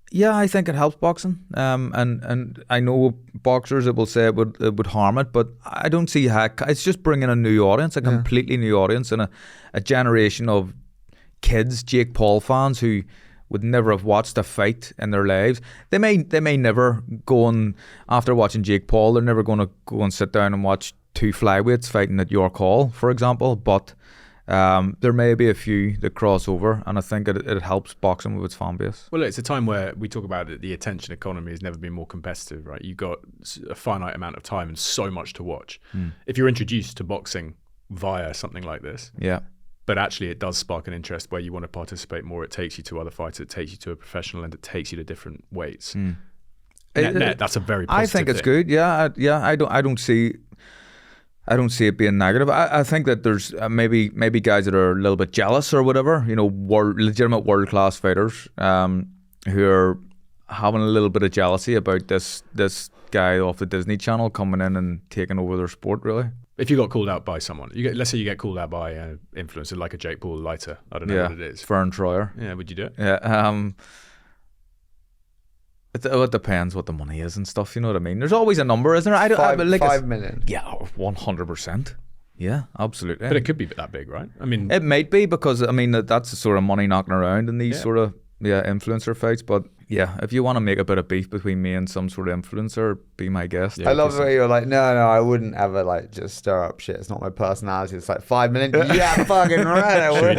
Yeah, I think it helps boxing. And I know boxers that will say it would harm it, but I don't see how. It's just bringing a new audience, a completely new audience, and a generation of kids, Jake Paul fans who would never have watched a fight in their lives. They may never go on, after watching Jake Paul, they're never going to go and sit down and watch two flyweights fighting at York Hall, for example, but there may be a few that cross over, and I think it helps boxing with its fan base. Well, it's a time where we talk about it, the attention economy has never been more competitive, right? You've got a finite amount of time and so much to watch. If you're introduced to boxing via something like this, but actually it does spark an interest where you want to participate more. It takes you to other fights, it takes you to a professional, and it takes you to different weights. Net, that's a very positive I think it's good. I don't see it being negative. I think that there's maybe guys that are a little bit jealous or whatever, legitimate world-class fighters who are having a little bit of jealousy about this guy off the Disney Channel coming in and taking over their sport, really. If you got called out by someone, let's say you get called out by an influencer like a Jake Paul lighter, I don't know what it is. Fern Troyer. Yeah, would you do it? Yeah. It depends what the money is and stuff, you know what I mean? There's always a number, isn't there? 5 million. Yeah, 100%. Yeah, absolutely. But it could be that big, right? I mean, it might be, because I mean that's the sort of money knocking around in these sort of influencer fights. But yeah, if you want to make a bit of beef between me and some sort of influencer, be my guest. I love the way you're like, no, I wouldn't ever just stir up shit. It's not my personality. It's like 5 million. Yeah, fucking right. I would.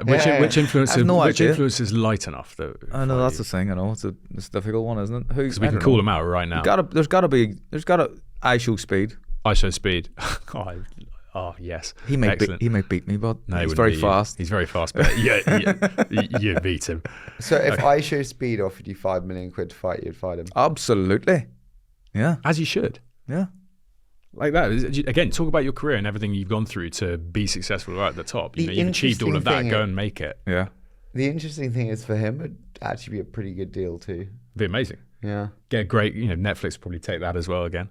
Which influencer is light enough though? I know that's the thing. I know it's a difficult one, isn't it? Because we can call them out right now. There's got to IshowSpeed. IshowSpeed. Oh yes, he may beat me, but no, he's very fast. He's very fast, but you beat him. So if IshowSpeed offered you 5 million quid to fight, you'd fight him? Absolutely, yeah. As you should, yeah. Like that. Again, talk about your career and everything you've gone through to be successful right at the top. You've achieved all of that. Go and make it. Yeah. The interesting thing is for him, it'd actually be a pretty good deal too. It'd be amazing. Yeah. Get great. Netflix would probably take that as well again.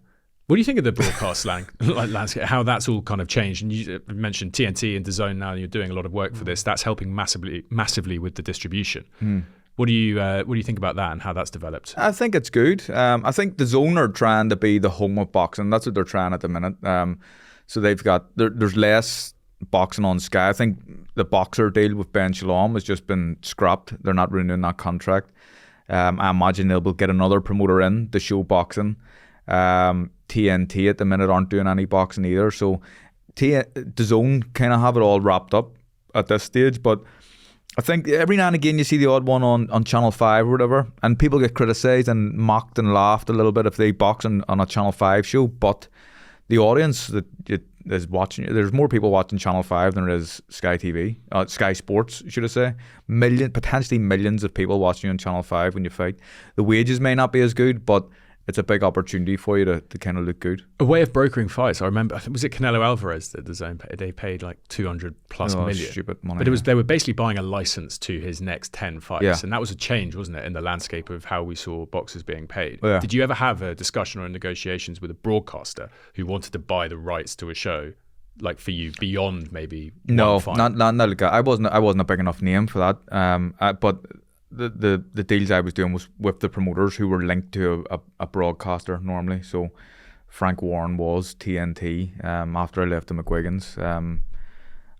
What do you think of the broadcast landscape? How that's all kind of changed? And you mentioned TNT and DAZN now, and you're doing a lot of work for this. That's helping massively with the distribution. What do you think about that and how that's developed? I think it's good. I think DAZN are trying to be the home of boxing. That's what they're trying at the minute. So they've got there's less boxing on Sky. I think the Boxer deal with Ben Shalom has just been scrapped. They're not renewing that contract. I imagine they'll get another promoter in to show boxing. TNT at the minute aren't doing any boxing either, so DAZN kind of have it all wrapped up at this stage. But I think every now and again you see the odd one on Channel 5 or whatever, and people get criticised and mocked and laughed a little bit if they box on a Channel 5 show, but the audience that is watching, there's more people watching Channel 5 than there is Sky TV, Sky Sports, should I say. Potentially millions of people watching you on Channel 5 when you fight. The wages may not be as good, but it's a big opportunity for you to kind of look good. A way of brokering fights. I remember, was it Canelo Alvarez that they paid like 200 plus million? Stupid money. But they were basically buying a license to his next 10 fights. Yeah. And that was a change, wasn't it, in the landscape of how we saw boxers being paid. Yeah. Did you ever have a discussion or negotiations with a broadcaster who wanted to buy the rights to a show, like for you, beyond maybe one fight? not like that. I wasn't a big enough name for that. But the deals I was doing was with the promoters who were linked to a broadcaster normally. So Frank Warren was TNT after I left the McGuigans.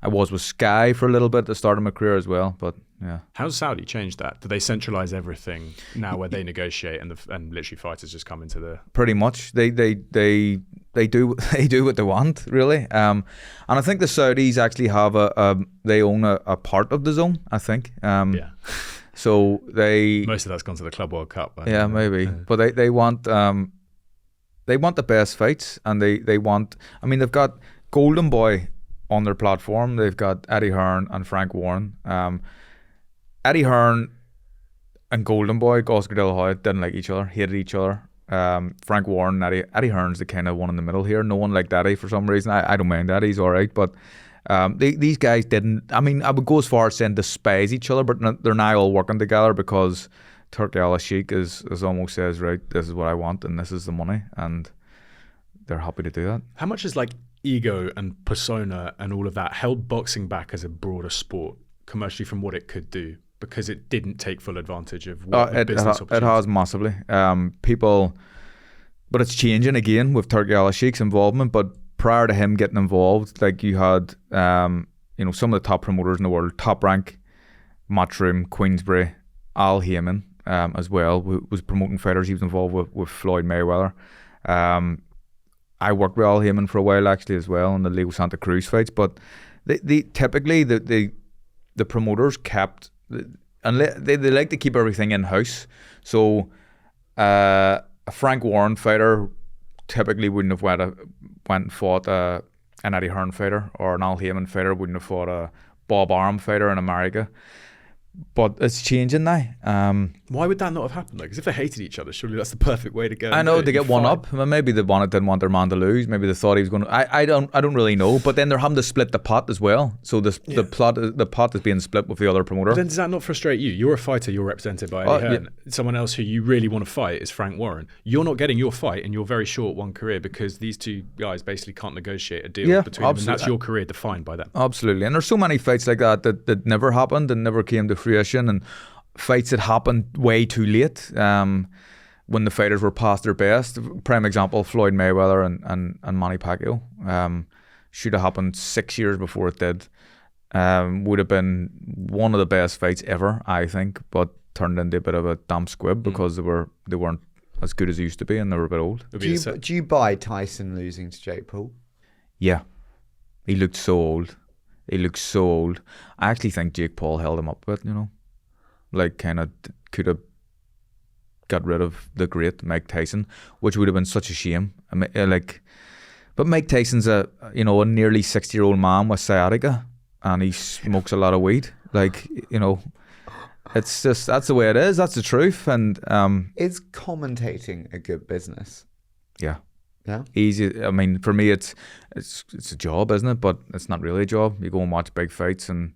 I was with Sky for a little bit at the start of my career as well, but yeah. How's Saudi changed that? Do they centralize everything now where they negotiate and literally fighters just come into the... Pretty much. They do what they want, really. And I think the Saudis actually have they own a part of the zone, I think. Yeah. So most of that's gone to the Club World Cup. Yeah, maybe. But they want the best fights, and they want. I mean, they've got Golden Boy on their platform. They've got Eddie Hearn and Frank Warren. Eddie Hearn and Golden Boy, Oscar De La Hoya, didn't like each other, hated each other. Frank Warren, Eddie Hearn's the kind of one in the middle here. No one liked Eddie for some reason. I don't mind Eddie, he's all right, but. These guys didn't. I mean, I would go as far as saying despise each other, but they're now all working together because Turki Al-Sheikh is almost says, right, this is what I want and this is the money, and they're happy to do that. How much is like ego and persona and all of that held boxing back as a broader sport commercially from what it could do, because it didn't take full advantage of what business opportunities? It has massively. People, but it's changing again with Turki Al-Sheikh's involvement. But prior to him getting involved, like you had, some of the top promoters in the world, Top Rank, Matchroom, Queensberry, Al Heyman as well, who was promoting fighters. He was involved with Floyd Mayweather. I worked with Al Heyman for a while actually as well in the Leo Santa Cruz fights. But they typically the promoters kept, and they like to keep everything in house. So a Frank Warren fighter typically wouldn't have went and fought an Eddie Hearn fighter, or an Al Heyman fighter wouldn't have fought a Bob Arum fighter in America. But it's changing now. Why would that not have happened? Because if they hated each other, surely that's the perfect way to go. I know, to get one up. Well, maybe they didn't want their man to lose. Maybe they thought he was going to. I don't really know. But then they're having to split the pot as well. So the pot is being split with the other promoter. But then does that not frustrate you? You're a fighter. You're represented by Eddie Hearn. Yeah. Someone else who you really want to fight is Frank Warren. You're not getting your fight in your very short one career because these two guys basically can't negotiate a deal between them, and that's your career defined by them. Absolutely. And there's so many fights like that never happened and never came to fruition, and fights that happened way too late when the fighters were past their best. Prime example, Floyd Mayweather and Manny Pacquiao. Should have happened 6 years before it did. Would have been one of the best fights ever, I think, but turned into a bit of a damn squib because they weren't as good as they used to be, and they were a bit old. Do you buy Tyson losing to Jake Paul? Yeah. He looked so old. I actually think Jake Paul held him up a bit, like kind of could have got rid of the great Mike Tyson, which would have been such a shame. I mean, but Mike Tyson's a nearly 60-year-old man with sciatica, and he smokes a lot of weed. It's just, that's the way it is. That's the truth. And is commentating a good business? Yeah. Yeah. Easy. I mean, for me, it's a job, isn't it? But it's not really a job. You go and watch big fights and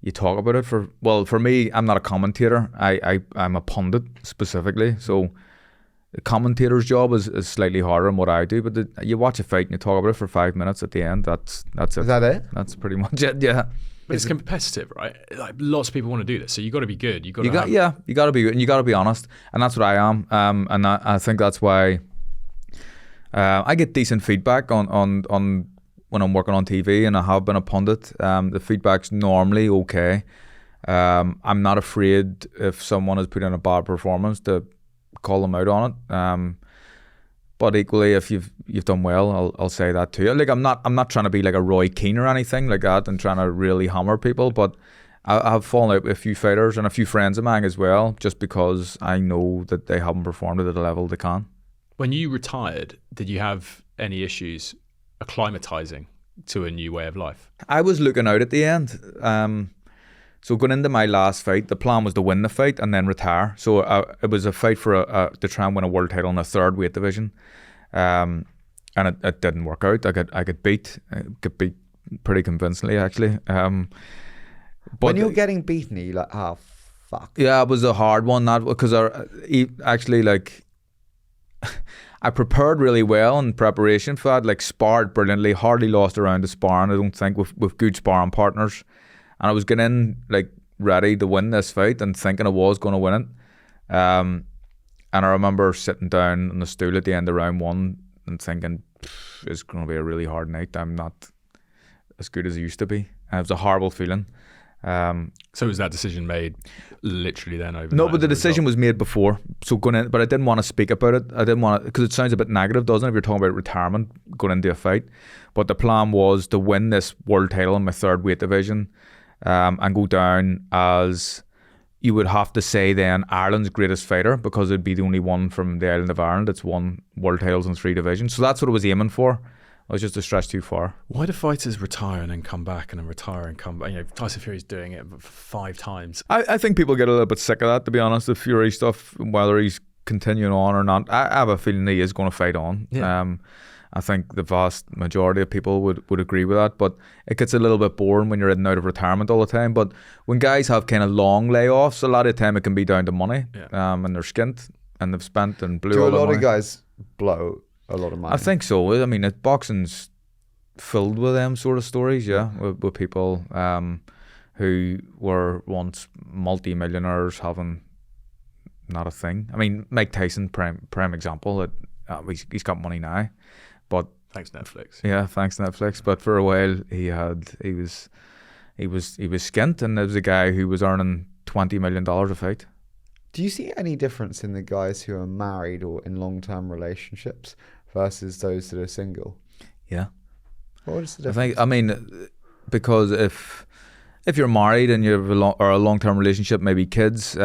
you talk about it for me, I'm not a commentator. I'm a pundit specifically. So the commentator's job is slightly harder than what I do. But you watch a fight and you talk about it for 5 minutes at the end. That's it. Is that it? That's pretty much it. Yeah. But it's competitive, right? Like lots of people want to do this, so you got to be good. You got to be good, and you got to be honest, and that's what I am. And I think that's why I get decent feedback on when I'm working on TV, and I have been a pundit. The feedback's normally okay. I'm not afraid if someone has put in a bad performance to call them out on it. But equally, if you've done well, I'll say that too. Like I'm not trying to be like a Roy Keane or anything like that, and trying to really hammer people. But I've fallen out with a few fighters and a few friends of mine as well, just because I know that they haven't performed at the level they can. When you retired, did you have any issues acclimatizing to a new way of life? I was looking out at the end. So going into my last fight, the plan was to win the fight and then retire. So it was a fight for to try and win a world title in the 3rd weight division, and it didn't work out. I got beat pretty convincingly actually. But when you're getting beaten, you're like, oh fuck. Yeah, it was a hard one. That because actually like. I prepared really well in preparation for that, like sparred brilliantly, hardly lost a round of sparring, I don't think, with good sparring partners. And I was getting in like ready to win this fight and thinking I was going to win it. And I remember sitting down on the stool at the end of round 1 and thinking, it's going to be a really hard night. I'm not as good as I used to be. And it was a horrible feeling. So was that decision made literally then overnight? No, but the decision was made before. So going in, but I didn't want to speak about it. I didn't want to, because it sounds a bit negative, doesn't it? If you're talking about retirement, going into a fight. But the plan was to win this world title in my 3rd weight division, and go down as, you would have to say then, Ireland's greatest fighter, because it'd be the only one from the island of Ireland that's won world titles in 3 divisions. So that's what I was aiming for. I was just a stretch too far. Why do fighters retire and then come back and then retire and come back? You know, Tyson Fury's doing it 5 times. I think people get a little bit sick of that, to be honest, the Fury stuff, whether he's continuing on or not. I have a feeling he is going to fight on. Yeah. I think the vast majority of people would agree with that, but it gets a little bit boring when you're in and out of retirement all the time. But when guys have kind of long layoffs, a lot of the time it can be down to money, and they're skint and they've spent and blew Do all a the lot money. of guys blow a lot of money? I think so. I mean, boxing's filled with them sort of stories, with people who were once multi-millionaires having not a thing. I mean, Mike Tyson, prime example, that he's got money now, but thanks Netflix. Yeah, thanks Netflix. But for a while, he was skint, and there was a guy who was earning $20 million a fight. Do you see any difference in the guys who are married or in long-term relationships versus those that are single? Yeah. What is the difference? I mean, because if you're married and you have a long-term relationship, maybe kids,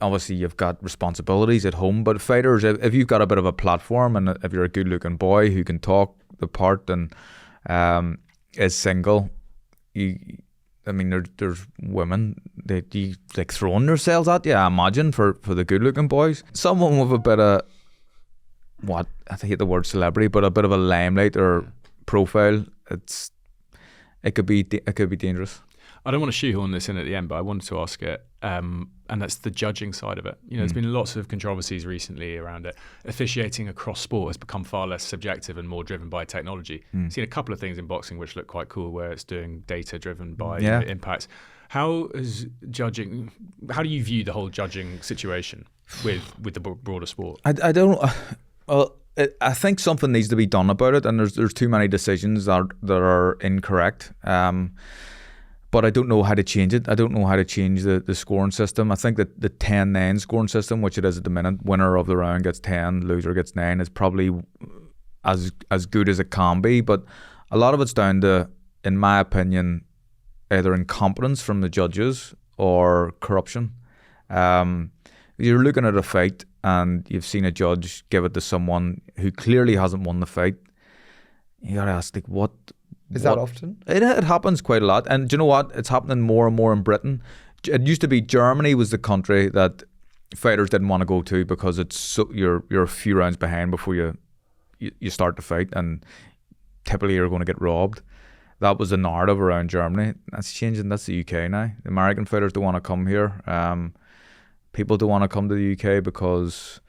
obviously you've got responsibilities at home, but fighters, if you've got a bit of a platform and if you're a good-looking boy who can talk the part and is single, there's women that you like throwing themselves at you, I imagine, for the good-looking boys. Someone with a bit of, I hate the word celebrity, but a bit of a limelight or profile, it could be dangerous. I don't want to shoehorn this in at the end, but I wanted to ask it, and that's the judging side of it. You know, there's been lots of controversies recently around it. Officiating across sport has become far less subjective and more driven by technology. I've seen a couple of things in boxing which look quite cool, where it's doing data driven by impacts. How do you view the whole judging situation with the broader sport? I don't. Well, I think something needs to be done about it, and there's too many decisions that are incorrect. But I don't know how to change it. I don't know how to change the scoring system. I think that the 10-9 scoring system, which it is at the minute, winner of the round gets 10, loser gets 9, is probably as good as it can be. But a lot of it's down to, in my opinion, either incompetence from the judges or corruption. You're looking at a fight and you've seen a judge give it to someone who clearly hasn't won the fight. You gotta ask, like, what? Is that often? It happens quite a lot. And do you know what? It's happening more and more in Britain. It used to be Germany was the country that fighters didn't want to go to because you're a few rounds behind before you start the fight, and typically you're going to get robbed. That was the narrative around Germany. That's changing. That's the UK now. The American fighters don't want to come here. People don't want to come to the UK because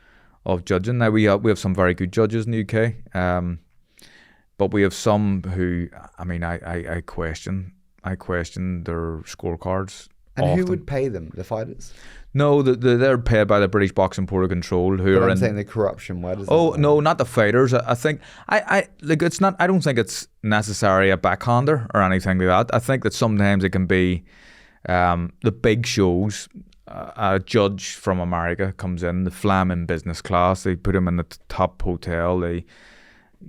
of judging. Now we have some very good judges in the UK. But we have some who, I question their scorecards. And often. who would pay them? The fighters? No, they're paid by the British Boxing Board of Control, who but are I'm saying the corruption. Where does? Oh no, not the fighters. I think it's not. I don't think it's necessarily a backhander or anything like that. I think that sometimes it can be the big shows. A judge from America comes in, they fly him in business class. They put him in the top hotel. They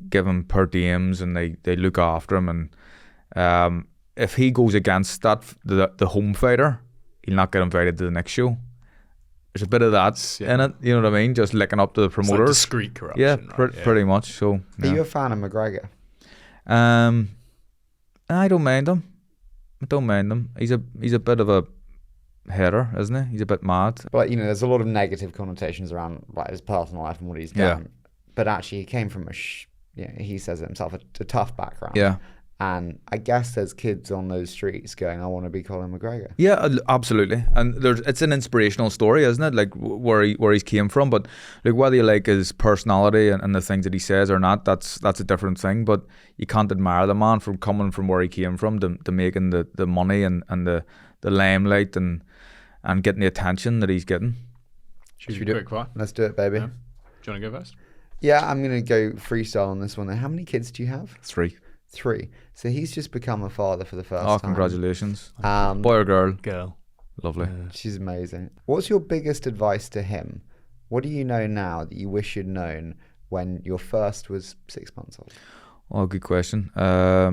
give him per diems and they look after him, and if he goes against that the home fighter, he'll not get invited to the next show. There's a bit of that in it, you know what I mean? Just licking up to the promoters. It's like discreet corruption. Yeah, pretty much. So, Are you a fan of McGregor? I don't mind him. I don't mind him. He's a bit of a hater, isn't he? He's a bit mad. But, you know, there's a lot of negative connotations around like his personal life and what he's done. But actually, he came from he says it himself, a tough background. Yeah. And I guess there's kids on those streets going, I want to be Colin McGregor. Yeah, absolutely. And it's an inspirational story, isn't it? Like where he's came from. But like whether you like his personality and the things that he says or not, that's a different thing. But you can't admire the man from coming from where he came from to making the money and the limelight and getting the attention that he's getting. Should we do it? Let's do it, baby. Yeah. Do you want to go first? Yeah, I'm going to go freestyle on this one. How many kids do you have? 3. 3. So he's just become a father for the first time. Oh, congratulations. Boy or girl? Girl. Lovely. She's amazing. What's your biggest advice to him? What do you know now that you wish you'd known when your first was 6 months old? Oh, good question. Try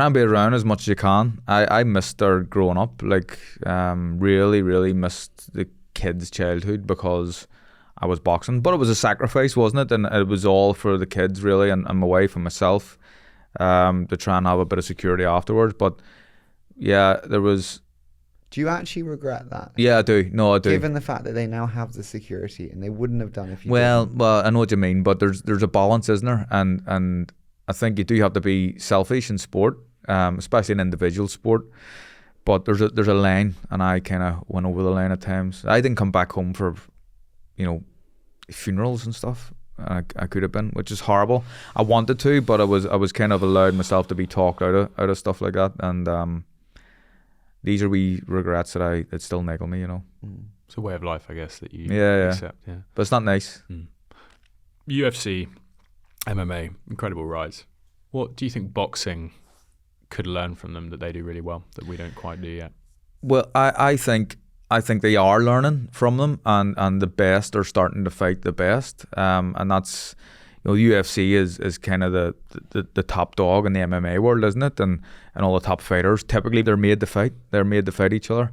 and be around as much as you can. I missed her growing up. Like, really, really missed the kids' childhood because I was boxing. But it was a sacrifice, wasn't it? And it was all for the kids, really, and my wife and myself, to try and have a bit of security afterwards. But yeah, there was... Do you actually regret that? Yeah, I do. No, I do. Given the fact that they now have the security and they wouldn't have done if you didn't. Well, I know what you mean, but there's a balance, isn't there? And I think you do have to be selfish in sport, especially in individual sport. But there's a line, and I kind of went over the line at times. I didn't come back home for, funerals and stuff. I could have been, which is horrible. I wanted to, but I was kind of allowed myself to be talked out of stuff like that. And these are wee regrets that still niggle me. It's a way of life, I guess, that you accept. Yeah, but it's not nice. UFC, MMA, incredible rise. What do you think boxing could learn from them that they do really well that we don't quite do yet? Well, I think they are learning from them, and the best are starting to fight the best. And that's, UFC is kind of the top dog in the MMA world, isn't it? And all the top fighters, typically they're made to fight. They're made to fight each other.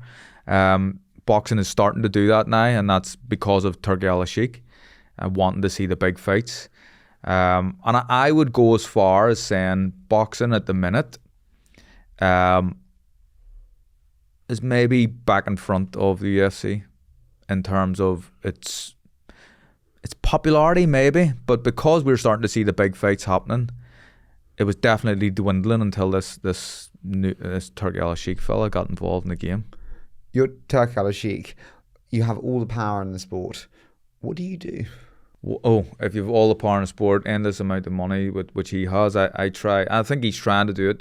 Boxing is starting to do that now, and that's because of Turkey al-Sheikh wanting to see the big fights. And I would go as far as saying boxing at the minute is maybe back in front of the UFC in terms of its popularity, maybe, but because we're starting to see the big fights happening, it was definitely dwindling until this Turkey al-Sheikh fella got involved in the game. You're Turkey al-Sheikh. You have all the power in the sport. What do you do? Oh, if you've all the power in the sport, endless amount of money, which he has, I think he's trying to do it,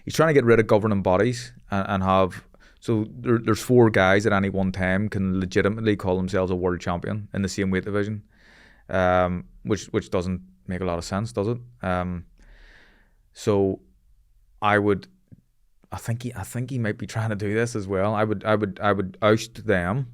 He's trying to get rid of governing bodies and have... So there's 4 guys at any one time can legitimately call themselves a world champion in the same weight division, which doesn't make a lot of sense, does it? So I think he might be trying to do this as well. I would oust them.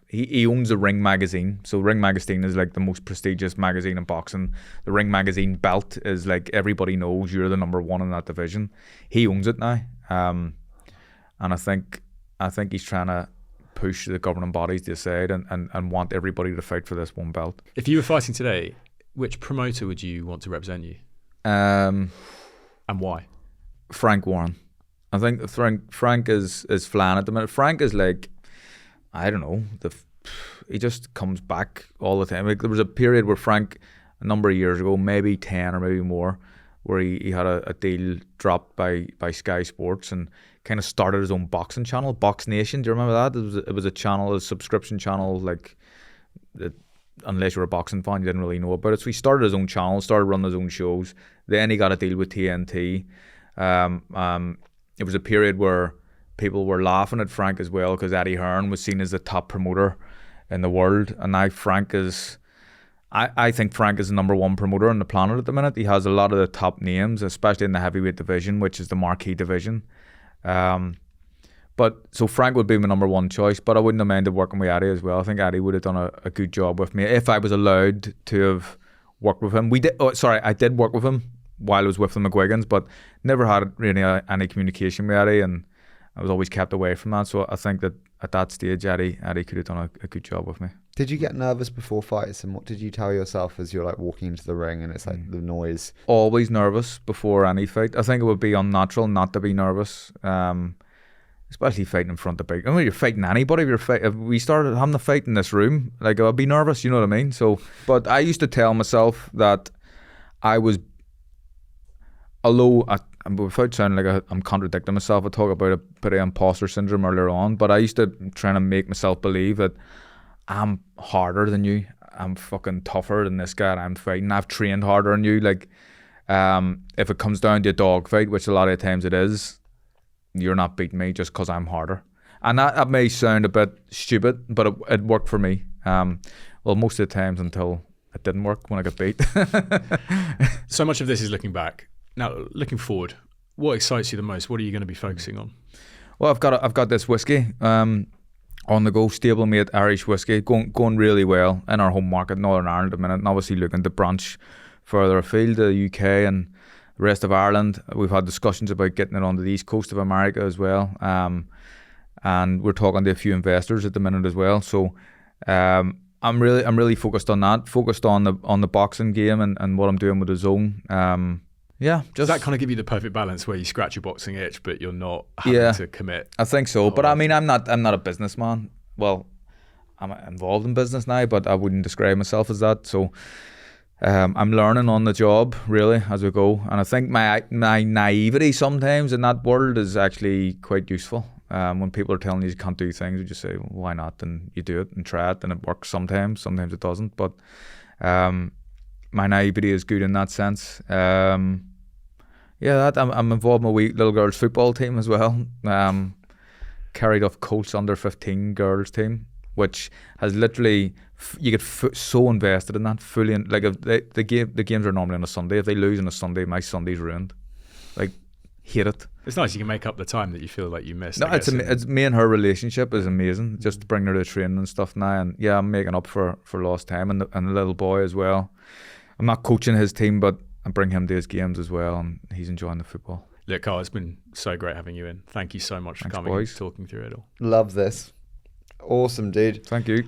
He owns the Ring magazine, so Ring magazine is like the most prestigious magazine in boxing. The Ring magazine belt is like everybody knows you're the number 1 in that division. He owns it now, and I think he's trying to push the governing bodies to the side and want everybody to fight for this one belt. If you were fighting today, which promoter would you want to represent you? And why? Frank Warren. I think Frank is flying at the minute. Frank is like, I don't know, he just comes back all the time. Like, there was a period where Frank, a number of years ago, maybe 10 or maybe more, where he had a deal dropped by Sky Sports and kind of started his own boxing channel, Box Nation. Do you remember that? It was a channel, a subscription channel, like, unless you were a boxing fan, you didn't really know about it. So he started his own channel, started running his own shows. Then he got a deal with TNT. It was a period where people were laughing at Frank as well because Eddie Hearn was seen as the top promoter in the world, and now Frank is... I think Frank is the number 1 promoter on the planet at the minute. He has a lot of the top names, especially in the heavyweight division, which is the marquee division. But so Frank would be my number 1 choice, but I wouldn't have minded working with Eddie as well. I think Eddie would have done a good job with me if I was allowed to have worked with him. I did work with him while I was with the McGuigans, but never had really any communication with Eddie, and I was always kept away from that. So I think that at that stage, Eddie could have done a good job with me. Did you get nervous before fights, and what did you tell yourself as you're like walking into the ring and it's like the noise? Always nervous before any fight. I think it would be unnatural not to be nervous, especially fighting in front of big. I mean, you're fighting anybody. If we started having the fight in this room, like I'd be nervous. You know what I mean? So, but I used to tell myself that I was, although without sounding like I'm contradicting myself, I talk about a bit of imposter syndrome earlier on. But I used to try to make myself believe that I'm harder than you. I'm fucking tougher than this guy that I'm fighting. I've trained harder than you. Like, if it comes down to a dog fight, which a lot of times it is, you're not beating me just because I'm harder. And that may sound a bit stupid, but it worked for me. Well, most of the times until it didn't work when I got beat. So much of this is looking back. Now, looking forward, what excites you the most? What are you going to be focusing on? Well, I've got this whiskey. On the go, stablemate Irish whiskey, going really well in our home market, Northern Ireland at the minute, and obviously looking to branch further afield to the UK and the rest of Ireland. We've had discussions about getting it onto the east coast of America as well, and we're talking to a few investors at the minute as well. So I'm really focused on that, focused on the boxing game and what I'm doing with the zone. Yeah, does that kind of give you the perfect balance where you scratch your boxing itch, but you're not having to commit? I think so. But I mean, I'm not a businessman. Well, I'm involved in business now, but I wouldn't describe myself as that. So I'm learning on the job really as we go, and I think my naivety sometimes in that world is actually quite useful. When people are telling you can't do things, you just say, well, why not? And you do it and try it, and it works sometimes it doesn't. But my naivety is good in that sense. Yeah, I'm involved in my wee little girls football team as well. Carried off Colts under 15 girls team, which has literally you get so invested in that fully. Like if the games are normally on a Sunday. If they lose on a Sunday, my Sunday's ruined. Like, hate it. It's nice you can make up the time that you feel like you missed. No, it's me and her relationship is amazing. Just to bring her to training and stuff now, and yeah, I'm making up for lost time, and the little boy as well. I'm not coaching his team, but I bring him to his games as well, and he's enjoying the football. Look, Carl, it's been so great having you in. Thank you so much for coming and talking through it all. Love this. Awesome, dude. Thank you.